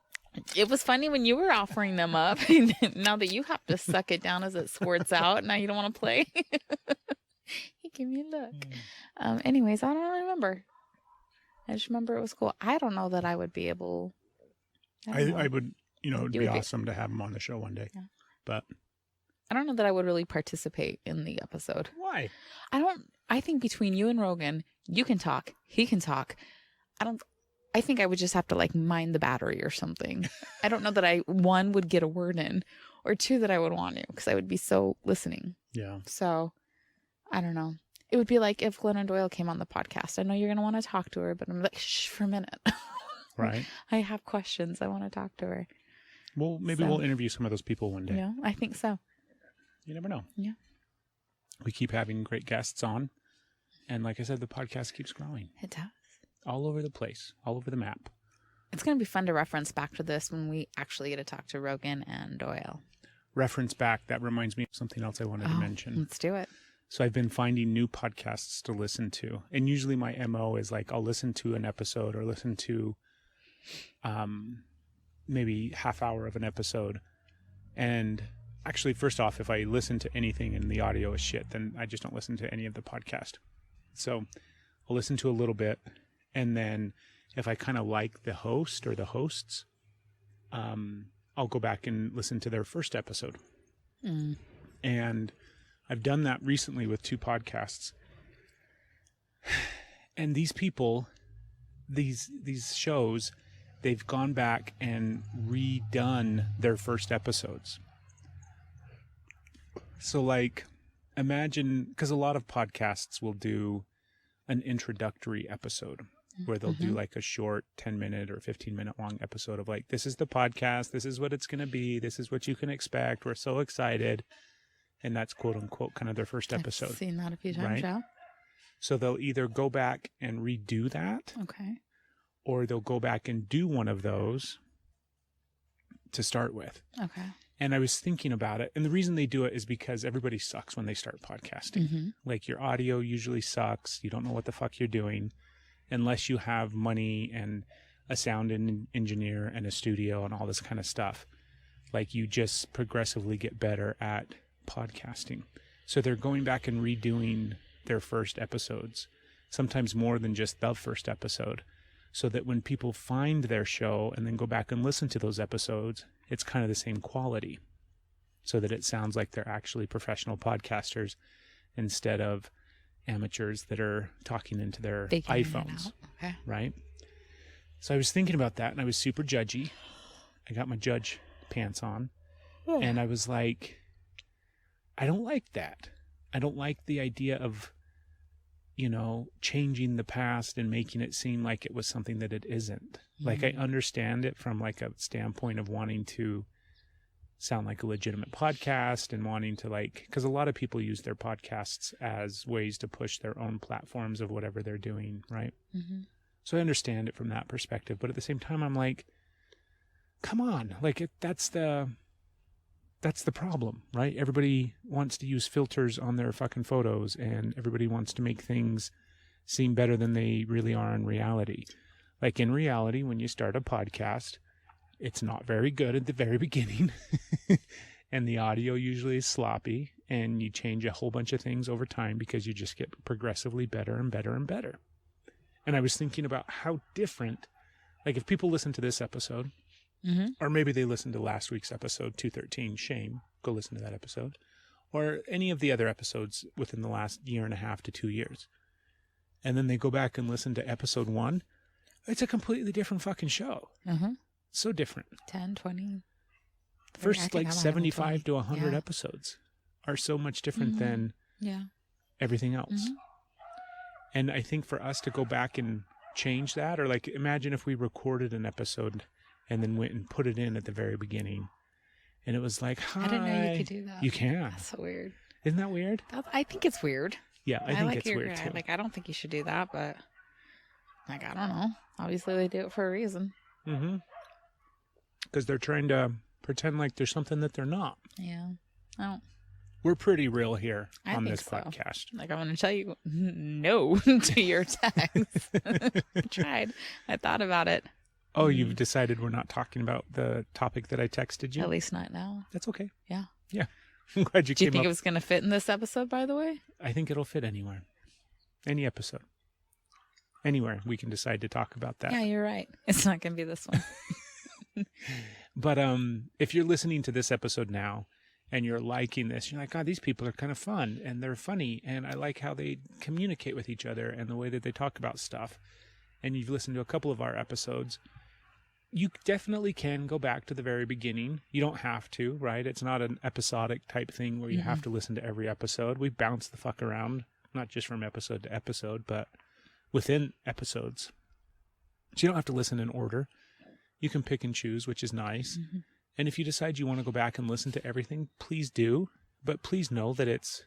[SPEAKER 4] It was funny when you were offering them up. Now that you have to suck it down as it squirts out, now you don't want to play. He gave me a look. Anyways, I don't remember. I just remember it was cool. I don't know that I would be able.
[SPEAKER 5] I would, it'd be awesome to have him on the show one day. Yeah. But
[SPEAKER 4] I don't know that I would really participate in the episode.
[SPEAKER 5] Why?
[SPEAKER 4] I think between you and Rogan, you can talk, he can talk. I think I would just have to mine the battery or something. I don't know that I, one, would get a word in, or two, that I would want to, because I would be so listening.
[SPEAKER 5] Yeah.
[SPEAKER 4] So I don't know. It would be like if Glennon Doyle came on the podcast. I know you're going to want to talk to her, but I'm like, shh, for a minute.
[SPEAKER 5] Right.
[SPEAKER 4] I have questions. I want to talk to her.
[SPEAKER 5] Well, maybe we'll interview some of those people one day.
[SPEAKER 4] Yeah, I think so.
[SPEAKER 5] You never know.
[SPEAKER 4] Yeah.
[SPEAKER 5] We keep having great guests on. And like I said, the podcast keeps growing.
[SPEAKER 4] It does.
[SPEAKER 5] All over the place, all over the map.
[SPEAKER 4] It's going to be fun to reference back to this when we actually get to talk to Rogan and Doyle.
[SPEAKER 5] Reference back, that reminds me of something else I wanted to mention.
[SPEAKER 4] Let's do it.
[SPEAKER 5] So I've been finding new podcasts to listen to. And usually my MO is I'll listen to an episode or listen to maybe half hour of an episode. And actually, first off, if I listen to anything and the audio is shit, then I just don't listen to any of the podcast. So I'll listen to a little bit, and then if I kind of like the host or the hosts, I'll go back and listen to their first episode. And I've done that recently with 2 podcasts. And these people, these shows, they've gone back and redone their first episodes. So like, imagine, because a lot of podcasts will do an introductory episode where they'll do like a short 10-minute or 15-minute long episode of like, this is the podcast, this is what it's going to be, this is what you can expect, we're so excited. And that's quote unquote kind of their first episode.
[SPEAKER 4] I've seen that a few times,
[SPEAKER 5] right?
[SPEAKER 4] yeah.
[SPEAKER 5] So they'll either go back and redo that,
[SPEAKER 4] Okay.
[SPEAKER 5] or they'll go back and do one of those to start with.
[SPEAKER 4] Okay.
[SPEAKER 5] And I was thinking about it. And the reason they do it is because everybody sucks when they start podcasting. Like your audio usually sucks. You don't know what the fuck you're doing unless you have money and a sound engineer and a studio and all this kind of stuff. Like you just progressively get better at podcasting. So they're going back and redoing their first episodes, sometimes more than just the first episode, so that when people find their show and then go back and listen to those episodes, it's kind of the same quality, so that it sounds like they're actually professional podcasters instead of amateurs that are talking into their
[SPEAKER 4] Faking it
[SPEAKER 5] iPhones.
[SPEAKER 4] out. Okay.
[SPEAKER 5] Right? So I was thinking about that, and I was super judgy. I got my judge pants on, and I was like, I don't like that. I don't like the idea of, you know, changing the past and making it seem like it was something that it isn't. Like, I understand it from like a standpoint of wanting to sound like a legitimate podcast and wanting to like, because a lot of people use their podcasts as ways to push their own platforms of whatever they're doing, right? So I understand it from that perspective, but at the same time, I'm like, come on, like that's the problem, right? Everybody wants to use filters on their fucking photos, and everybody wants to make things seem better than they really are in reality. Like in reality, when you start a podcast, it's not very good at the very beginning, and the audio usually is sloppy, and you change a whole bunch of things over time because you just get progressively better and better and better. And I was thinking about how different, like if people listen to this episode, or maybe they listened to last week's episode 213, shame, go listen to that episode, or any of the other episodes within the last 1.5 to 2 years. And then they go back and listen to episode 1. It's a completely different fucking show. So different.
[SPEAKER 4] 10, 20.
[SPEAKER 5] First like 75 to 100 episodes are so much different than everything else. And I think for us to go back and change that, or like imagine if we recorded an episode and then went and put it in at the very beginning. And it was like, hi.
[SPEAKER 4] I didn't know you could do that.
[SPEAKER 5] You can.
[SPEAKER 4] That's so weird.
[SPEAKER 5] Isn't that weird?
[SPEAKER 4] I think it's weird.
[SPEAKER 5] Yeah, I think
[SPEAKER 4] like
[SPEAKER 5] it's weird too.
[SPEAKER 4] Like, I don't think you should do that, but like, I don't know. Obviously they do it for a reason.
[SPEAKER 5] Because they're trying to pretend like there's something that they're not.
[SPEAKER 4] Yeah. I don't.
[SPEAKER 5] We're pretty real here
[SPEAKER 4] I
[SPEAKER 5] on
[SPEAKER 4] think
[SPEAKER 5] this
[SPEAKER 4] so.
[SPEAKER 5] podcast.
[SPEAKER 4] Like, I'm going to tell you no to your text. I tried. I thought about it.
[SPEAKER 5] Oh, you've decided we're not talking about the topic that I texted you?
[SPEAKER 4] At least not now.
[SPEAKER 5] That's okay.
[SPEAKER 4] Yeah.
[SPEAKER 5] Yeah. I'm glad you
[SPEAKER 4] Do you
[SPEAKER 5] came
[SPEAKER 4] think
[SPEAKER 5] up.
[SPEAKER 4] it was going to fit in this episode, by the way?
[SPEAKER 5] I think it'll fit anywhere. Any episode. Anywhere we can decide to talk about that.
[SPEAKER 4] Yeah, you're right. It's not going to be this one.
[SPEAKER 5] But if you're listening to this episode now and you're liking this, you're like, God, these people are kind of fun and they're funny and I like how they communicate with each other and the way that they talk about stuff. And you've listened to a couple of our episodes. You definitely can go back to the very beginning. You don't have to, right? It's not an episodic type thing where you have to listen to every episode. We bounce the fuck around, not just from episode to episode, but within episodes. So you don't have to listen in order. You can pick and choose, which is nice. And if you decide you want to go back and listen to everything, please do. But please know that it's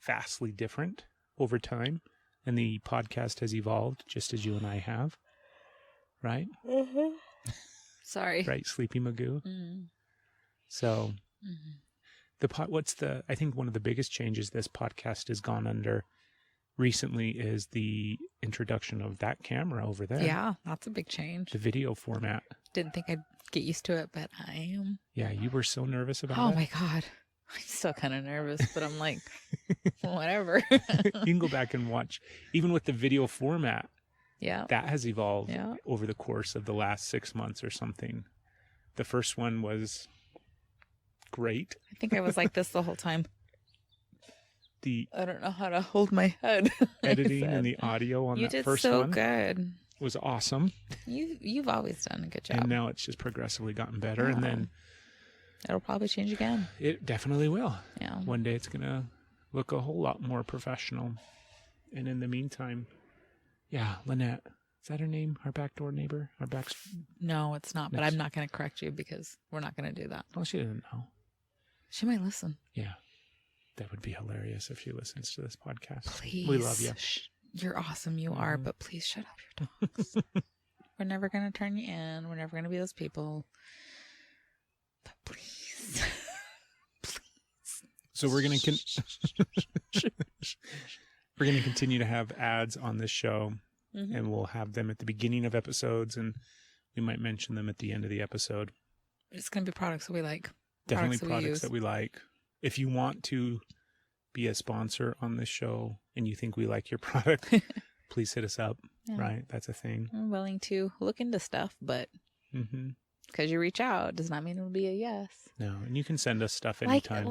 [SPEAKER 5] vastly different over time. And the podcast has evolved just as you and I have. Right?
[SPEAKER 4] Sorry.
[SPEAKER 5] Right, Sleepy Magoo. So, I think one of the biggest changes this podcast has gone under recently is the introduction of that camera over there.
[SPEAKER 4] Yeah, that's a big change.
[SPEAKER 5] The video format.
[SPEAKER 4] Didn't think I'd get used to it, but I am.
[SPEAKER 5] Yeah, you were so nervous about
[SPEAKER 4] Oh
[SPEAKER 5] that.
[SPEAKER 4] my God. I'm still kind of nervous, but I'm like, whatever.
[SPEAKER 5] You can go back and watch. Even with the video format,
[SPEAKER 4] Yeah.
[SPEAKER 5] that has evolved
[SPEAKER 4] Yeah.
[SPEAKER 5] over the course of the last 6 months or something. The first one was great.
[SPEAKER 4] I think I was like this the whole time.
[SPEAKER 5] The
[SPEAKER 4] I don't know how to hold my head. I
[SPEAKER 5] editing
[SPEAKER 4] said.
[SPEAKER 5] and the audio on
[SPEAKER 4] You
[SPEAKER 5] that
[SPEAKER 4] did
[SPEAKER 5] first
[SPEAKER 4] so
[SPEAKER 5] one
[SPEAKER 4] good.
[SPEAKER 5] was awesome.
[SPEAKER 4] You've always done a good job.
[SPEAKER 5] And now it's just progressively gotten better. And
[SPEAKER 4] Yeah.
[SPEAKER 5] then
[SPEAKER 4] It'll probably change again.
[SPEAKER 5] it definitely will.
[SPEAKER 4] Yeah.
[SPEAKER 5] One day it's going to look a whole lot more professional. And in the meantime, yeah, Lynette, is that her name? Our backdoor neighbor? Our back...
[SPEAKER 4] No, it's not. But
[SPEAKER 5] Next.
[SPEAKER 4] I'm not going to correct you because we're not going to do that.
[SPEAKER 5] Well, she doesn't know.
[SPEAKER 4] She might listen.
[SPEAKER 5] Yeah. That would be hilarious if she listens to this podcast.
[SPEAKER 4] Please.
[SPEAKER 5] We love you.
[SPEAKER 4] You're awesome. You are.
[SPEAKER 5] Mhm.
[SPEAKER 4] But please shut up your dogs. We're never going to turn you in. We're never going to be those people. But please. Please.
[SPEAKER 5] So we're going to we're going to continue to have ads on this show,
[SPEAKER 4] Mhm.
[SPEAKER 5] and we'll have them at the beginning of episodes, and we might mention them at the end of the episode.
[SPEAKER 4] It's going to be products that we like.
[SPEAKER 5] Definitely
[SPEAKER 4] Products
[SPEAKER 5] products
[SPEAKER 4] that
[SPEAKER 5] that we like. If you want to be a sponsor on this show and you think we like your product, please hit us up.
[SPEAKER 4] Yeah.
[SPEAKER 5] Right? That's a thing.
[SPEAKER 4] I'm willing to look into stuff, but
[SPEAKER 5] Mm-hmm.
[SPEAKER 4] because you reach out does not mean it'll be a yes.
[SPEAKER 5] No, and you can send us stuff
[SPEAKER 4] Like
[SPEAKER 5] anytime.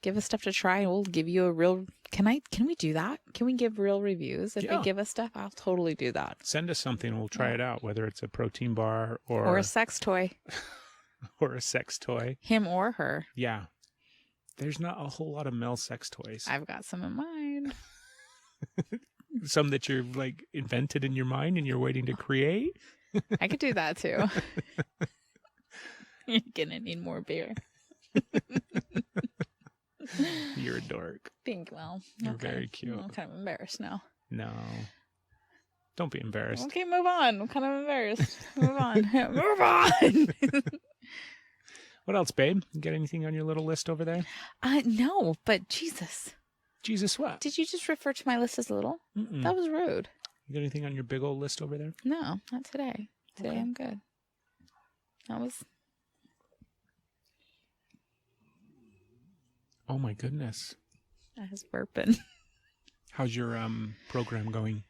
[SPEAKER 4] give us stuff to try and we'll give you a real. Can we do that? Can we give real reviews? If
[SPEAKER 5] Yeah.
[SPEAKER 4] they give us stuff, I'll totally do that.
[SPEAKER 5] Send us something. We'll try it out, whether it's a protein bar
[SPEAKER 4] Or a sex toy,
[SPEAKER 5] or a sex toy.
[SPEAKER 4] him or her.
[SPEAKER 5] Yeah. There's not a whole lot of male sex toys.
[SPEAKER 4] I've got some in mind.
[SPEAKER 5] Some that you're like invented in your mind and you're waiting to create.
[SPEAKER 4] I could do that too. You're gonna need more beer.
[SPEAKER 5] You're a dork.
[SPEAKER 4] Think well.
[SPEAKER 5] You're very cute.
[SPEAKER 4] I'm kind of embarrassed now.
[SPEAKER 5] No. Don't be embarrassed.
[SPEAKER 4] Okay, move on. I'm kind of embarrassed. Move on. Move on.
[SPEAKER 5] What else, babe? You got anything on your little list over there?
[SPEAKER 4] No, but Jesus.
[SPEAKER 5] Jesus, what?
[SPEAKER 4] Did you just refer to my list as little?
[SPEAKER 5] Mm-mm.
[SPEAKER 4] That was rude.
[SPEAKER 5] You got anything on your big old list over there?
[SPEAKER 4] No, not today. Today
[SPEAKER 5] Okay.
[SPEAKER 4] I'm good. That was.
[SPEAKER 5] Oh my goodness.
[SPEAKER 4] I was burping.
[SPEAKER 5] How's your program going?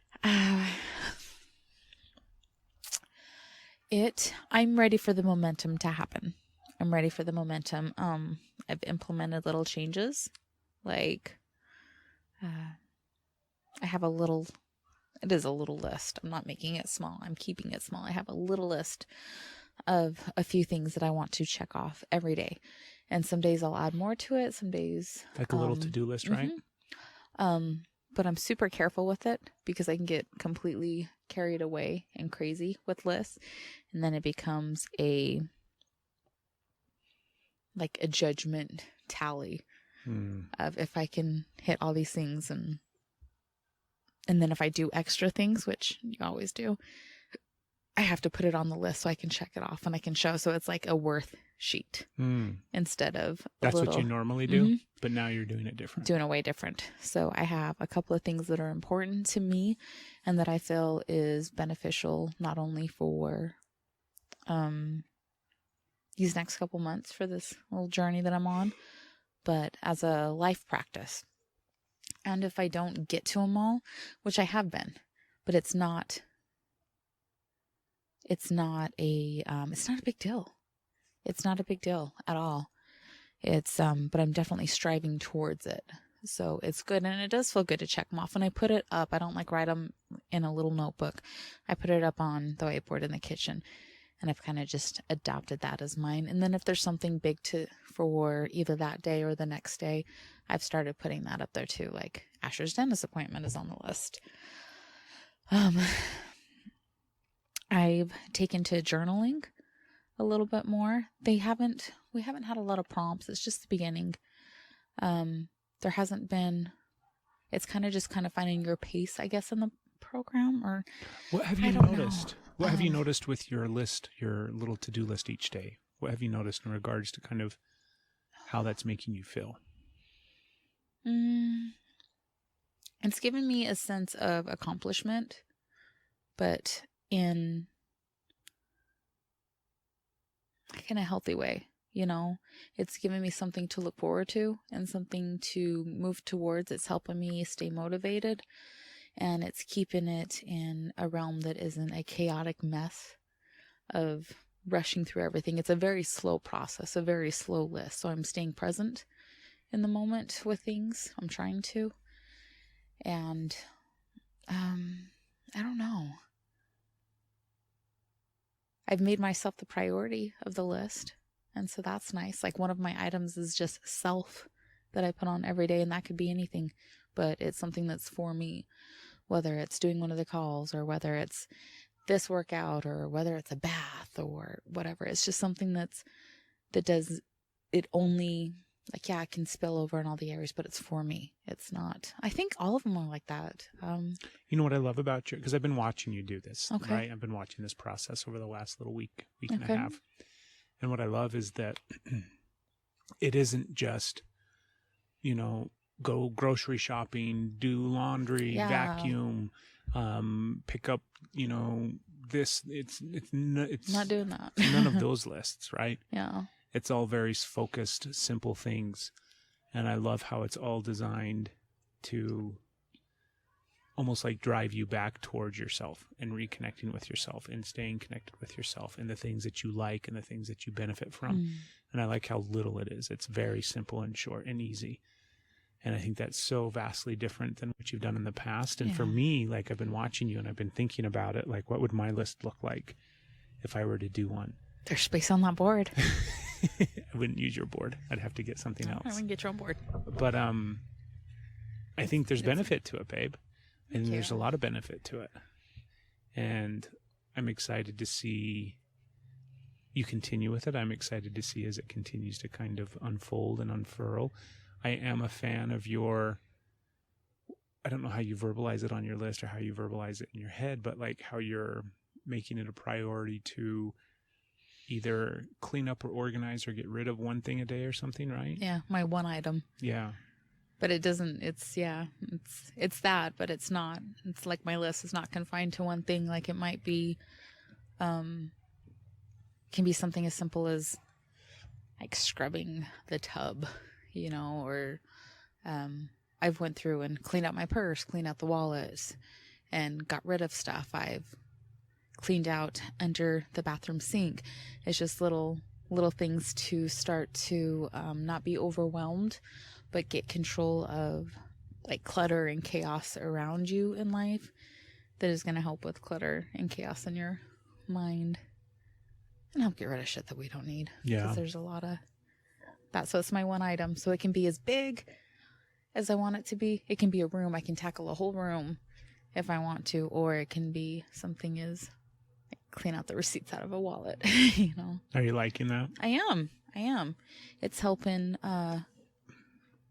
[SPEAKER 4] I'm ready for the momentum to happen. I'm ready for the momentum. I've implemented little changes. Like, I have it is a little list. I'm not making it small. I'm keeping it small. I have a little list of a few things that I want to check off every day. And some days I'll add more to it. Some days.
[SPEAKER 5] Like a little to-do list, right?
[SPEAKER 4] But I'm super careful with it because I can get completely carried away and crazy with lists. And then it becomes a judgment tally of if I can hit all these things and then if I do extra things, which you always do, I have to put it on the list so I can check it off and I can show. So it's like a worth sheet instead of
[SPEAKER 5] That's what you normally do, but now you're doing it different.
[SPEAKER 4] Doing it way different. So I have a couple of things that are important to me and that I feel is beneficial not only for these next couple months for this little journey that I'm on, but as a life practice. And if I don't get to them all, which I have been, but it's not a big deal. It's not a big deal at all. It's, but I'm definitely striving towards it. So it's good. And it does feel good to check them off. When I put it up, I don't write them in a little notebook. I put it up on the whiteboard in the kitchen. And I've kind of just adopted that as mine. And then if there's something big for either that day or the next day, I've started putting that up there too. Like Asher's dentist appointment is on the list. I've taken to journaling a little bit more. We haven't had a lot of prompts. It's just the beginning. There hasn't been, it's kind of finding your pace, I guess, in the program. Or
[SPEAKER 5] what have you noticed? What have you noticed with your list, your little to-do list each day? What have you noticed in regards to kind of how that's making you feel?
[SPEAKER 4] it's given me a sense of accomplishment, but in a healthy way. You know, it's given me something to look forward to and something to move towards. It's helping me stay motivated, and it's keeping it in a realm that isn't a chaotic mess of rushing through everything. It's a very slow process, a very slow list. So I'm staying present in the moment with things. I'm trying to. And I don't know. I've made myself the priority of the list. And so that's nice. Like one of my items is just self that I put on every day. And that could be anything, but it's something that's for me, whether it's doing one of the calls or whether it's this workout or whether it's a bath or whatever. It's just something that does it only, like, yeah, it can spill over in all the areas, but it's for me. It's not, I think all of them are like that.
[SPEAKER 5] You know what I love about you? Because I've been watching you do this,
[SPEAKER 4] Okay.
[SPEAKER 5] right? I've been watching this process over the last little week and a half. And what I love is that it isn't just, you know, go grocery shopping, do laundry, vacuum, pick up, you know, this. It's
[SPEAKER 4] not doing that.
[SPEAKER 5] None of those lists, right?
[SPEAKER 4] Yeah.
[SPEAKER 5] It's all very focused, simple things. And I love how it's all designed to almost like drive you back towards yourself and reconnecting with yourself and staying connected with yourself and the things that you like and the things that you benefit from. And I like how little it is. It's very simple and short and easy. And I think that's so vastly different than what you've done in the past. And for me, like, I've been watching you and I've been thinking about it. Like, what would my list look like if I were to do one?
[SPEAKER 4] There's space on that board.
[SPEAKER 5] I wouldn't use your board. I'd have to get something else.
[SPEAKER 4] I wouldn't get your own board.
[SPEAKER 5] But I think there's benefit to it, babe. And there's a lot of benefit to it. And I'm excited to see you continue with it. I'm excited to see as it continues to kind of unfold and unfurl. I am a fan of your, I don't know how you verbalize it on your list or how you verbalize it in your head, but like how you're making it a priority to either clean up or organize or get rid of one thing a day or something, right?
[SPEAKER 4] Yeah, my one item.
[SPEAKER 5] Yeah.
[SPEAKER 4] But it doesn't, it's that, but it's not. It's like my list is not confined to one thing. Like it might be, can be something as simple as like scrubbing the tub, you know, or I've went through and cleaned out my purse, cleaned out the wallet, and got rid of stuff. I've cleaned out under the bathroom sink. It's just little things to start to not be overwhelmed, but get control of like clutter and chaos around you in life. That is going to help with clutter and chaos in your mind and help get rid of shit that we don't need.
[SPEAKER 5] Yeah.
[SPEAKER 4] Because there's a lot of that. So it's my one item. So it can be as big as I want it to be. It can be a room. I can tackle a whole room if I want to, or it can be something as like clean out the receipts out of a wallet, you know.
[SPEAKER 5] Are you liking that?
[SPEAKER 4] I am. It's helping,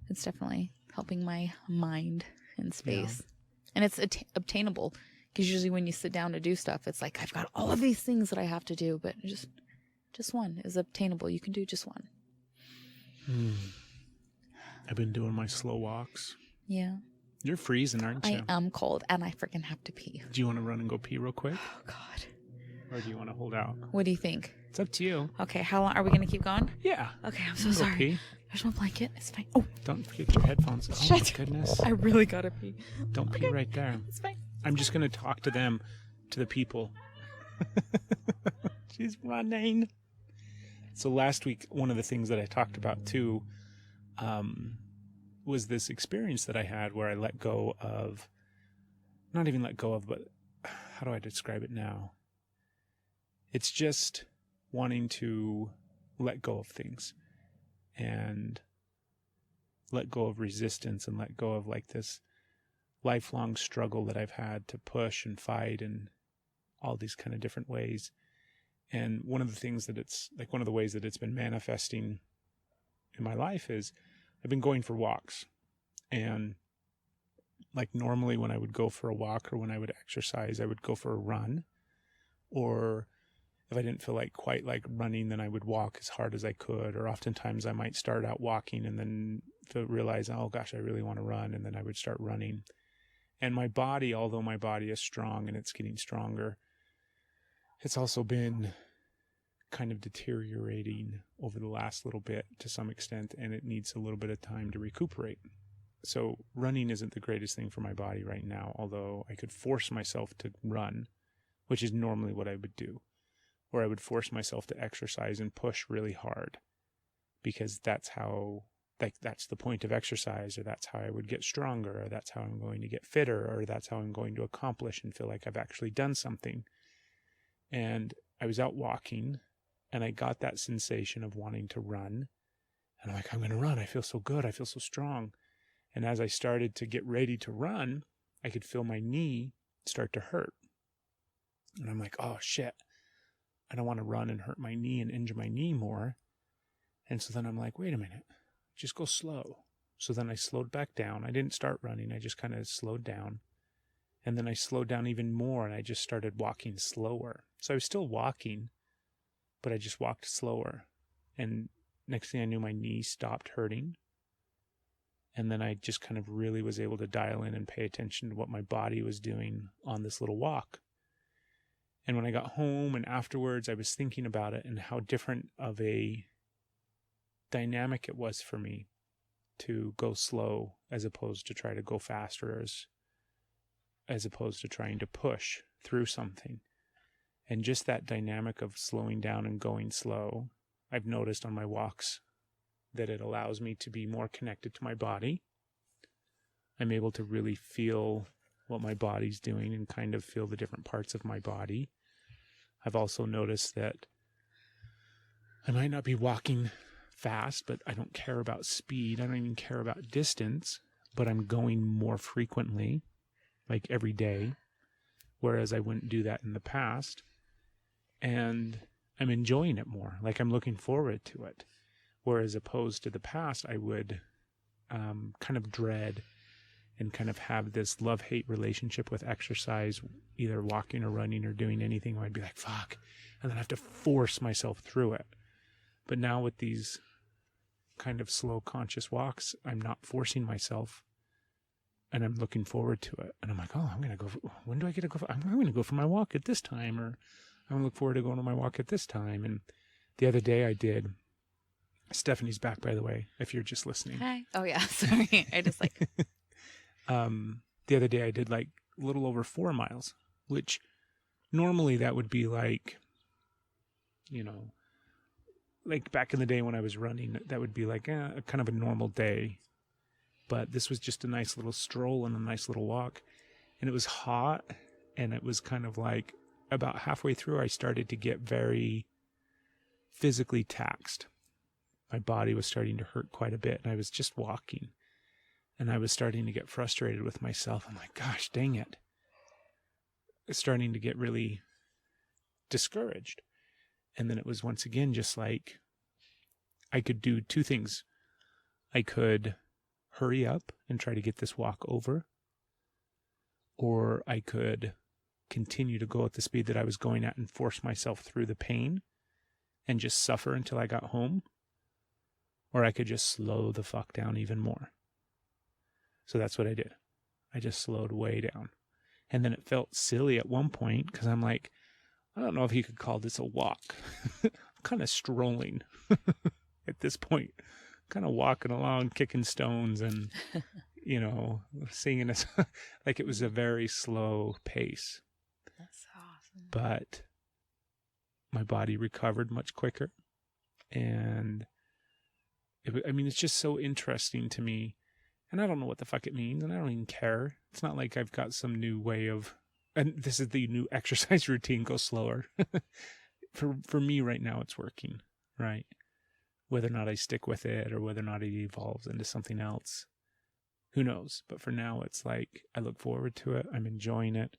[SPEAKER 4] it's definitely helping my mind in space. Yeah. And it's obtainable, because usually when you sit down to do stuff, it's like, I've got all of these things that I have to do, but just one is obtainable. You can do just one.
[SPEAKER 5] I've been doing my slow walks.
[SPEAKER 4] Yeah.
[SPEAKER 5] You're freezing, aren't you?
[SPEAKER 4] I am cold, and I freaking have to pee.
[SPEAKER 5] Do you want to run and go pee real quick?
[SPEAKER 4] Oh, God.
[SPEAKER 5] Or do you want to hold out?
[SPEAKER 4] What do you think?
[SPEAKER 5] It's up to you.
[SPEAKER 4] Okay, how long? Are we going to keep going?
[SPEAKER 5] Yeah.
[SPEAKER 4] Okay, I'm so
[SPEAKER 5] Go
[SPEAKER 4] sorry.
[SPEAKER 5] pee.
[SPEAKER 4] There's my blanket. It's fine. Oh,
[SPEAKER 5] Don't forget your headphones. Oh,
[SPEAKER 4] shit.
[SPEAKER 5] my goodness.
[SPEAKER 4] I really got to pee.
[SPEAKER 5] Don't pee right there.
[SPEAKER 4] It's fine.
[SPEAKER 5] I'm just going to talk to them, to the people. She's running. So last week, one of the things that I talked about too was this experience that I had where I let go of, not even let go of, but how do I describe it now? It's just wanting to let go of things and let go of resistance and let go of like this lifelong struggle that I've had to push and fight in all these kind of different ways. And one of the things that it's like, one of the ways that it's been manifesting in my life is I've been going for walks. And like normally when I would go for a walk or when I would exercise, I would go for a run. Or if I didn't feel like quite like running, then I would walk as hard as I could. Or oftentimes I might start out walking and then realize, oh gosh, I really want to run. And then I would start running. And my body, although my body is strong and it's getting stronger, it's also been kind of deteriorating over the last little bit to some extent, and it needs a little bit of time to recuperate. So running isn't the greatest thing for my body right now, although I could force myself to run, which is normally what I would do, or I would force myself to exercise and push really hard, because that's how, like, that's the point of exercise, or that's how I would get stronger, or that's how I'm going to get fitter, or that's how I'm going to accomplish and feel like I've actually done something. And I was out walking, and I got that sensation of wanting to run. And I'm like, I'm going to run. I feel so good. I feel so strong. And as I started to get ready to run, I could feel my knee start to hurt. And I'm like, oh, shit. I don't want to run and hurt my knee and injure my knee more. And so then I'm like, wait a minute. Just go slow. So then I slowed back down. I didn't start running. I just kind of slowed down. And then I slowed down even more, and I just started walking slower. So I was still walking, but I just walked slower. And next thing I knew, my knee stopped hurting. And then I just kind of really was able to dial in and pay attention to what my body was doing on this little walk. And when I got home and afterwards, I was thinking about it and how different of a dynamic it was for me to go slow as opposed to try to go faster, as opposed to trying to push through something. And just that dynamic of slowing down and going slow, I've noticed on my walks that it allows me to be more connected to my body. I'm able to really feel what my body's doing and kind of feel the different parts of my body. I've also noticed that I might not be walking fast, but I don't care about speed. I don't even care about distance, but I'm going more frequently, like every day, whereas I wouldn't do that in the past. And I'm enjoying it more. Like, I'm looking forward to it. Whereas opposed to the past, I would kind of dread and kind of have this love-hate relationship with exercise, either walking or running or doing anything, where I'd be like, fuck, and then I have to force myself through it. But now with these kind of slow, conscious walks, I'm not forcing myself, and I'm looking forward to it. And I'm like, oh, I'm going to go, when do I get to go? I'm going to go for my walk at this time, or I'm going to look forward to going on my walk at this time. And the other day I did, Stephanie's back, by the way, if you're just listening.
[SPEAKER 4] Hi. Oh, yeah. Sorry. I just like...
[SPEAKER 5] The other day I did like a little over 4 miles, which normally that would be like, you know, like back in the day when I was running, that would be like a kind of a normal day. But this was just a nice little stroll and a nice little walk. And it was hot, and it was kind of like about halfway through, I started to get very physically taxed. My body was starting to hurt quite a bit, and I was just walking. And I was starting to get frustrated with myself. I'm like, gosh, dang it. Starting to get really discouraged. And then it was once again just like, I could do two things. I could hurry up and try to get this walk over, or I could continue to go at the speed that I was going at and force myself through the pain and just suffer until I got home, or I could just slow the fuck down even more. So that's what I did. I just slowed way down. And then it felt silly at one point because I'm like, I don't know if you could call this a walk. I'm kind of strolling at this point. Kind of walking along, kicking stones and, you know, singing. Like it was a very slow pace.
[SPEAKER 4] That's awesome.
[SPEAKER 5] But my body recovered much quicker. And, it's just so interesting to me. And I don't know what the fuck it means, and I don't even care. It's not like I've got some new way of, and this is the new exercise routine, go slower. For me right now, it's working, right? Whether or not I stick with it, or whether or not it evolves into something else, who knows? But for now, it's like, I look forward to it. I'm enjoying it.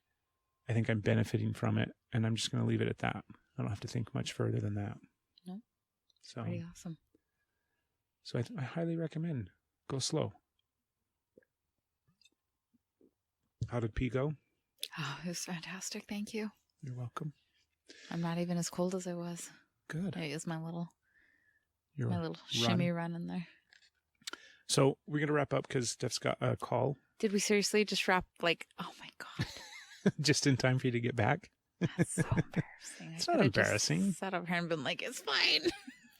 [SPEAKER 5] I think I'm benefiting from it, and I'm just going to leave it at that. I don't have to think much further than that.
[SPEAKER 4] No.
[SPEAKER 5] So,
[SPEAKER 4] pretty awesome.
[SPEAKER 5] So I highly recommend, go slow. How did P go?
[SPEAKER 4] Oh, it was fantastic. Thank you.
[SPEAKER 5] You're welcome.
[SPEAKER 4] I'm not even as cold as I was.
[SPEAKER 5] Good.
[SPEAKER 4] I used my little
[SPEAKER 5] Your
[SPEAKER 4] shimmy run in there.
[SPEAKER 5] So we're going to wrap up because Steph's got a call
[SPEAKER 4] Did we seriously just wrap like, oh my God.
[SPEAKER 5] Just in time for you to get back?
[SPEAKER 4] That's so embarrassing.
[SPEAKER 5] It's not embarrassing.
[SPEAKER 4] Just sat over here and been like, it's fine.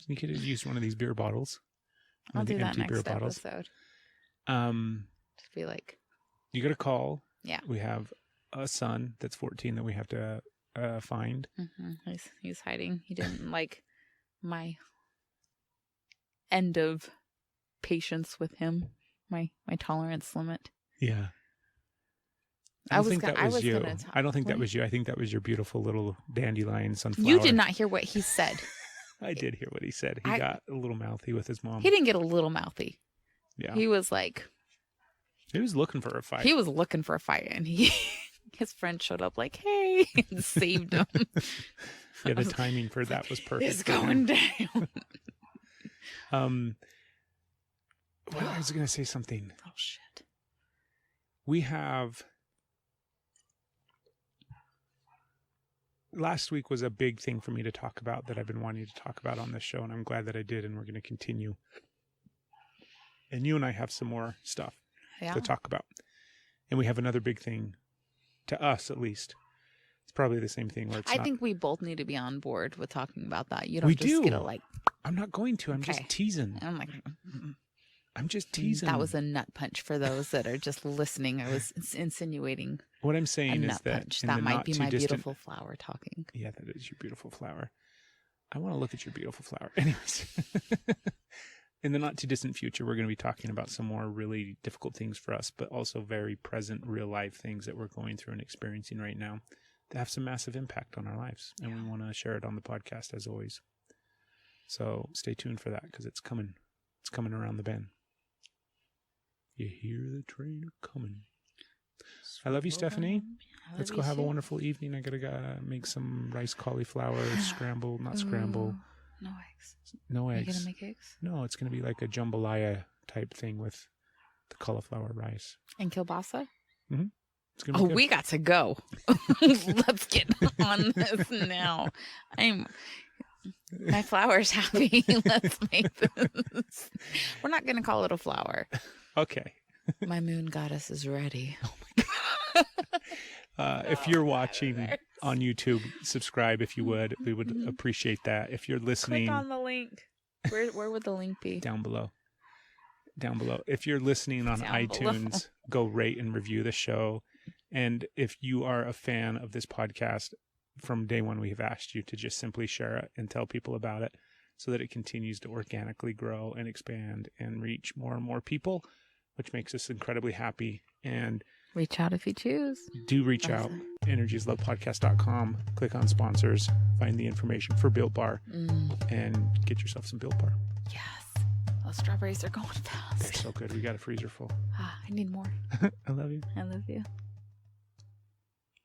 [SPEAKER 5] You could have used one of these beer bottles.
[SPEAKER 4] I'll do that
[SPEAKER 5] empty
[SPEAKER 4] next
[SPEAKER 5] beer bottles.
[SPEAKER 4] episode. Just be like,
[SPEAKER 5] you got a call.
[SPEAKER 4] Yeah.
[SPEAKER 5] We have a son that's 14 that we have to find.
[SPEAKER 4] He's hiding. He didn't like my end of patience with him. My tolerance limit.
[SPEAKER 5] Yeah. I don't think that was you. I don't think that was you. I think that was your beautiful little dandelion sunflower.
[SPEAKER 4] You did not hear what he said.
[SPEAKER 5] I did hear what he said. He got a little mouthy with his mom.
[SPEAKER 4] He didn't get a little mouthy.
[SPEAKER 5] Yeah.
[SPEAKER 4] He was like...
[SPEAKER 5] He was looking for a fight.
[SPEAKER 4] He was looking for a fight, and his friend showed up like, hey, and saved him.
[SPEAKER 5] Yeah, the timing for that was perfect.
[SPEAKER 4] It's going down.
[SPEAKER 5] What, I was going to say something.
[SPEAKER 4] Oh, shit.
[SPEAKER 5] We have... Last week was a big thing for me to talk about that I've been wanting to talk about on this show, and I'm glad that I did, and we're going to continue. And you and I have some more stuff to talk about. And we have another big thing, to us at least. It's probably the same thing where it's
[SPEAKER 4] I think we both need to be on board with talking about that. You don't just get to like...
[SPEAKER 5] I'm not going to. I'm just teasing.
[SPEAKER 4] I'm like...
[SPEAKER 5] I'm just teasing.
[SPEAKER 4] That was a nut punch for those that are just listening. I was insinuating
[SPEAKER 5] what I'm saying is that
[SPEAKER 4] punch. That might be my beautiful flower talking.
[SPEAKER 5] Yeah, that is your beautiful flower. I want to look at your beautiful flower. Anyways, in the not too distant future, we're going to be talking about some more really difficult things for us, but also very present, real life things that we're going through and experiencing right now that have some massive impact on our lives. And we want to share it on the podcast as always. So stay tuned for that because it's coming. It's coming around the bend. You hear the train coming. I love you, Stephanie. Let's go have a wonderful evening. I gotta make some rice cauliflower scramble, not scramble.
[SPEAKER 4] No eggs.
[SPEAKER 5] No eggs.
[SPEAKER 4] Are you gonna make eggs?
[SPEAKER 5] No, it's gonna be like a jambalaya type thing with the cauliflower rice.
[SPEAKER 4] And kielbasa?
[SPEAKER 5] Mm-hmm. It's gonna be good.
[SPEAKER 4] We got to go. Let's get on this now. My flower's happy. Let's make this. We're not gonna call it a flower.
[SPEAKER 5] Okay.
[SPEAKER 4] My moon goddess is ready.
[SPEAKER 5] Oh my God. If you're watching on YouTube, subscribe if you would. We would appreciate that. If you're listening,
[SPEAKER 4] click on the link. Where would the link be?
[SPEAKER 5] Down below. Down below. If you're listening on iTunes, go rate and review the show. And if you are a fan of this podcast, from day one, we have asked you to just simply share it and tell people about it so that it continues to organically grow and expand and reach more and more people, which makes us incredibly happy. And
[SPEAKER 4] reach out if you choose.
[SPEAKER 5] Do reach out. ENERGYISLOVEPodcast.com. Click on sponsors. Find the information for Built Bar and get yourself some Built Bar.
[SPEAKER 4] Yes. Those strawberries are going fast.
[SPEAKER 5] They're so good. We got a freezer full.
[SPEAKER 4] I need more.
[SPEAKER 5] I love you.
[SPEAKER 4] I love you.